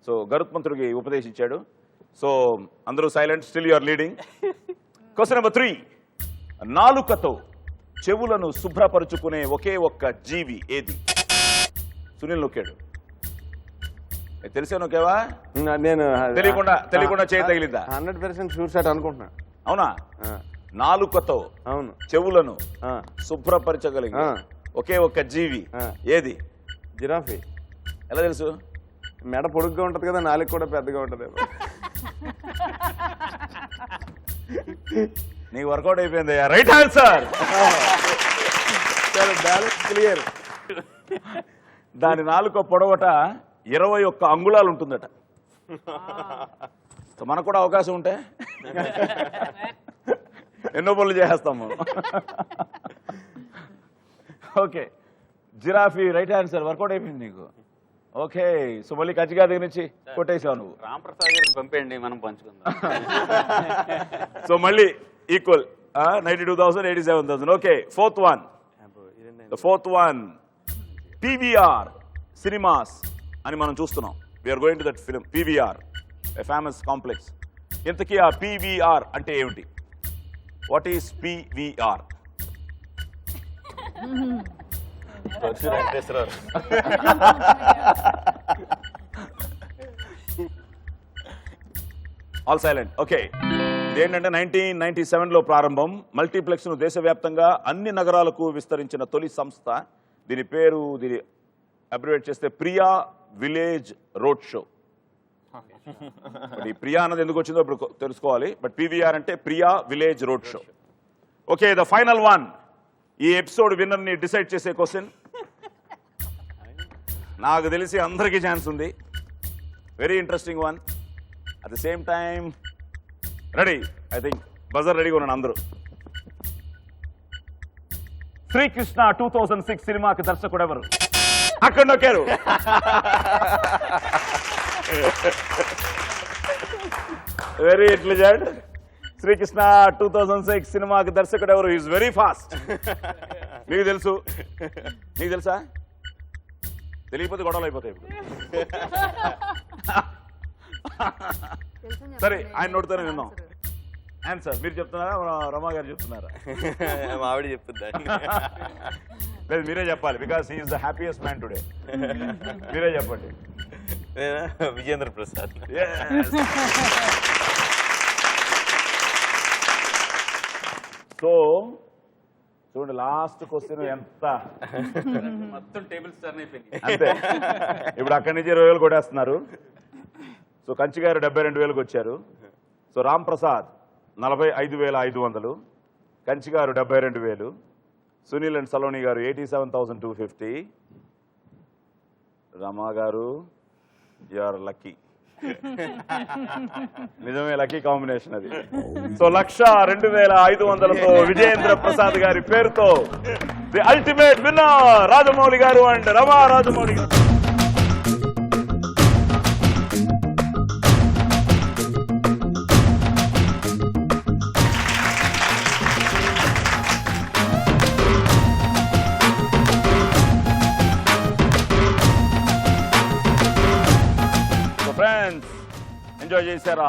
సో గరుత్మంతుడికి ఉపదేశించాడు. సో అందరూ silent, still you are leading. Question number 3. నాలుకతో చెవులను శుభ్రపరుచుకునే ఒకే ఒక్క జీవి ఏది? సునీల్ నొక్కాడు. తెలిసే నొక్కేవా? నేను తెలియకుండా చేయి తగిలిందా? 100% షూర్ షాట్ అనుకుంటున్నా. అవునా? నాలుకతో అవును చెవులను శుభ్రపరచగలిగే ఒకే ఒక్క జీవి ఏది? జిరాఫీ. ఎలా తెలుసు? మెడ పొడుగ్గా ఉంటది కదా, నాలుగు కూడా పెద్దగా ఉంటది. నీకు వర్కౌట్ అయిపోయింది. Right answer. Balance clear. దాని నాలుక పొడవట 21 అంగుళాలు ఉంటుందట. మనకు కూడా అవకాశం ఉంటే ఎన్నో పనులు చేసేస్తాము. Okay, giraffe right answer. Workout అయిపోయింది నీకు. ఓకే, సో మళ్ళీ కంచిగా దగ్గర నుంచి కొట్టేసావు నువ్వు. రామ్ ప్రసాద్ గారిని పంపేయండి, మనం పంచుకుందాం. సో మళ్ళీ equal 92,000, 87,000. Okay, fourth one. PVR cinemas అని మనం చూస్తున్నాం. We are going to that film PVR, a famous complex. ఇంతకీ ఆ PVR అంటే ఏమిటి? What is PVR? All silent. Okay, ఇదేంటంటే 1997లో ప్రారంభం. మల్టీప్లెక్స్ ను దేశవ్యాప్తంగా అన్ని నగరాలకు విస్తరించిన తొలి సంస్థ. దీని పేరు, దీని అబ్రివేట్ చేస్తే ప్రియా విలేజ్ రోడ్ షో. ఈ ప్రియా అన్నది ఎందుకు వచ్చిందో ఇప్పుడు తెలుసుకోవాలి. బట్ PVR అంటే Priya village road show. Okay, the final one. ఈ ఎపిసోడ్ విన్నర్ ని డిసైడ్ చేసే క్వశ్చన్. నాకు తెలిసి అందరికీ ఛాన్స్ ఉంది. Very interesting one. At the same time ready, I think buzzer రెడీగా ఉన్నాను అందరూ. శ్రీకృష్ణ 2006 సినిమాకి దర్శకుడు ఎవరు? అక్కడ నొక్కారు. Very intelligent. శ్రీకృష్ణ 2006 సినిమాకి దర్శకుడు ఎవరు? Is very fast. మీకు తెలుసు? నీకు తెలుసా? తెలియకపోతే గొడవలు అయిపోతాయి ఇప్పుడు. సరే ఆయన నోటితోనే విన్నాం ఆన్సర్. మీరు చెప్తున్నారా రమా గారు చెప్తున్నారా? మా ఆవిడ చెప్పుద్దాన్ని. లేదు మీరే చెప్పాలి, because he is the happiest man today. మీరే చెప్పండి. విజేంద్ర ప్రసాద్. సో చూడండి లాస్ట్ క్వశ్చన్ ఎంత మొత్తం టేబుల్స్ టర్న్ అయిపోయింది. అంతే. ఇప్పుడు అక్కడి నుంచి 20,000 కొట్టేస్తున్నారు. సో కంచి గారు 72,000కి వచ్చారు. సో రామ్ ప్రసాద్ 45,500, కంచి గారు 72,000, సునీల్ అండ్ సలోని గారు 87,250, రమా గారు యు ఆర్ లక్కీ. నిజమే లక్కీ కాంబినేషన్ అది. సో 1,02,500తో విజయేంద్ర ప్రసాద్ గారి పేరుతో ది అల్టిమేట్ విన్నర్ రాజమౌళి గారు అండ్ రమా రాజమౌళి గారు. ఫ్రెండ్స్ ఎంజాయ్ చేశారా?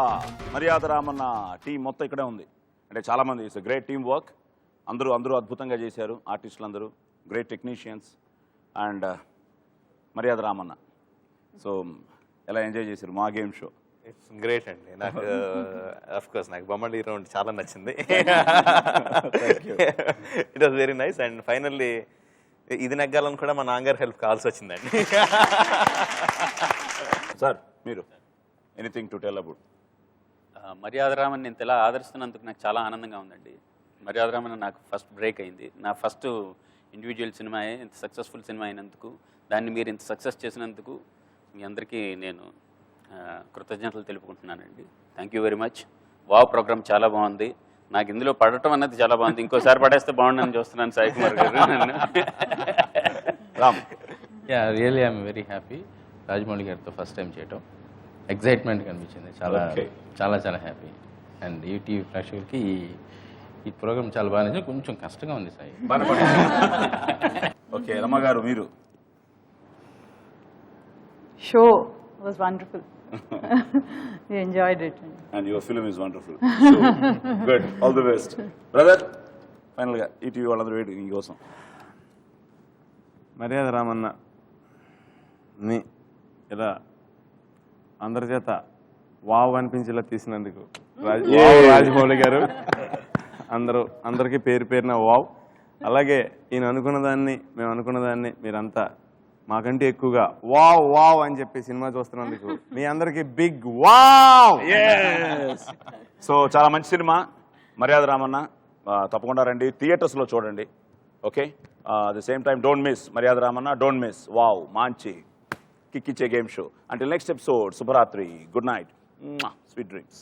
మర్యాద రామన్న టీం మొత్తం ఇక్కడే ఉంది. అంటే చాలామంది ఇట్స్ గ్రేట్ టీమ్ వర్క్. అందరూ అద్భుతంగా చేశారు. ఆర్టిస్టులు అందరూ గ్రేట్ టెక్నీషియన్స్ అండ్ మర్యాద రామన్న. సో ఎలా ఎంజాయ్ చేశారు మా గేమ్ షో? ఇట్స్ గ్రేట్ అండి. నాకు ఆఫ్ కోర్స్ నాకు బొమ్మడి రౌండ్ చాలా నచ్చింది. It was very nice. And finally ఇది నెగ్గాలని కూడా మా నాన్నగారు హెల్ప్ కావాల్సి వచ్చిందండి. సార్ మీరు ఎనీథింగ్ టు టెల్ అబౌట్? మర్యాదరామన్ నేను ఇలా ఆదరిస్తున్నందుకు నాకు చాలా ఆనందంగా ఉందండి. మర్యాదరామన్ నాకు ఫస్ట్ బ్రేక్ అయింది. నా ఫస్ట్ ఇండివిజువల్ సినిమా ఇంత సక్సెస్ఫుల్ సినిమా అయినందుకు, దాన్ని మీరు ఇంత సక్సెస్ చేసినందుకు మీ అందరికీ నేను కృతజ్ఞతలు తెలుపుకుంటున్నానండి. Thank you very much. Wow programme చాలా బాగుంది. నాకు ఇందులో పడటం అన్నది చాలా బాగుంది. ఇంకోసారి పడేస్తే బాగుండని చూస్తున్నాను సాయి కుమార్ గారు. Ram. Yeah really I'm very happy. Rajamouli గారితో ఫస్ట్ టైం చేయటం ఎగ్జైట్మెంట్ కనిపించింది. చాలా చాలా చాలా హ్యాపీ. అండ్ ఈటీవీ ప్రేక్షకులకి ఈ ప్రోగ్రామ్ చాలా బాగా నచ్చింది. కొంచెం కష్టంగా ఉంది సాయి. ఓకే రమ గారు మీరు? Show was wonderful. We enjoyed it. And your film is wonderful. So, good. All the best. Brother, final గా ఈటీవీ వాళ్ళందరూ వెయిటింగ్ కోసం. మర్యాద రామన్న ని ఇలా అందరి చేత వావ్ అనిపించేలా తీసినందుకు రాజమౌళి గారు అందరికీ పేరు పేరున వావ్. అలాగే ఈయన అనుకున్నదాన్ని మేము అనుకున్నదాన్ని మీరంతా మాకంటే ఎక్కువగా వావ్ వావ్ అని చెప్పి సినిమా చూస్తున్నందుకు మీ అందరికీ బిగ్ వావ్. సో చాలా మంచి సినిమా మర్యాద రామన్న. తప్పకుండా రండి, థియేటర్స్లో చూడండి. Okay, at the same time don't miss Maryada Ramanna, don't miss wow మంచి కిక్కిచ్చే game show. Until next episode, Subharatri. Good night. Sweet dreams.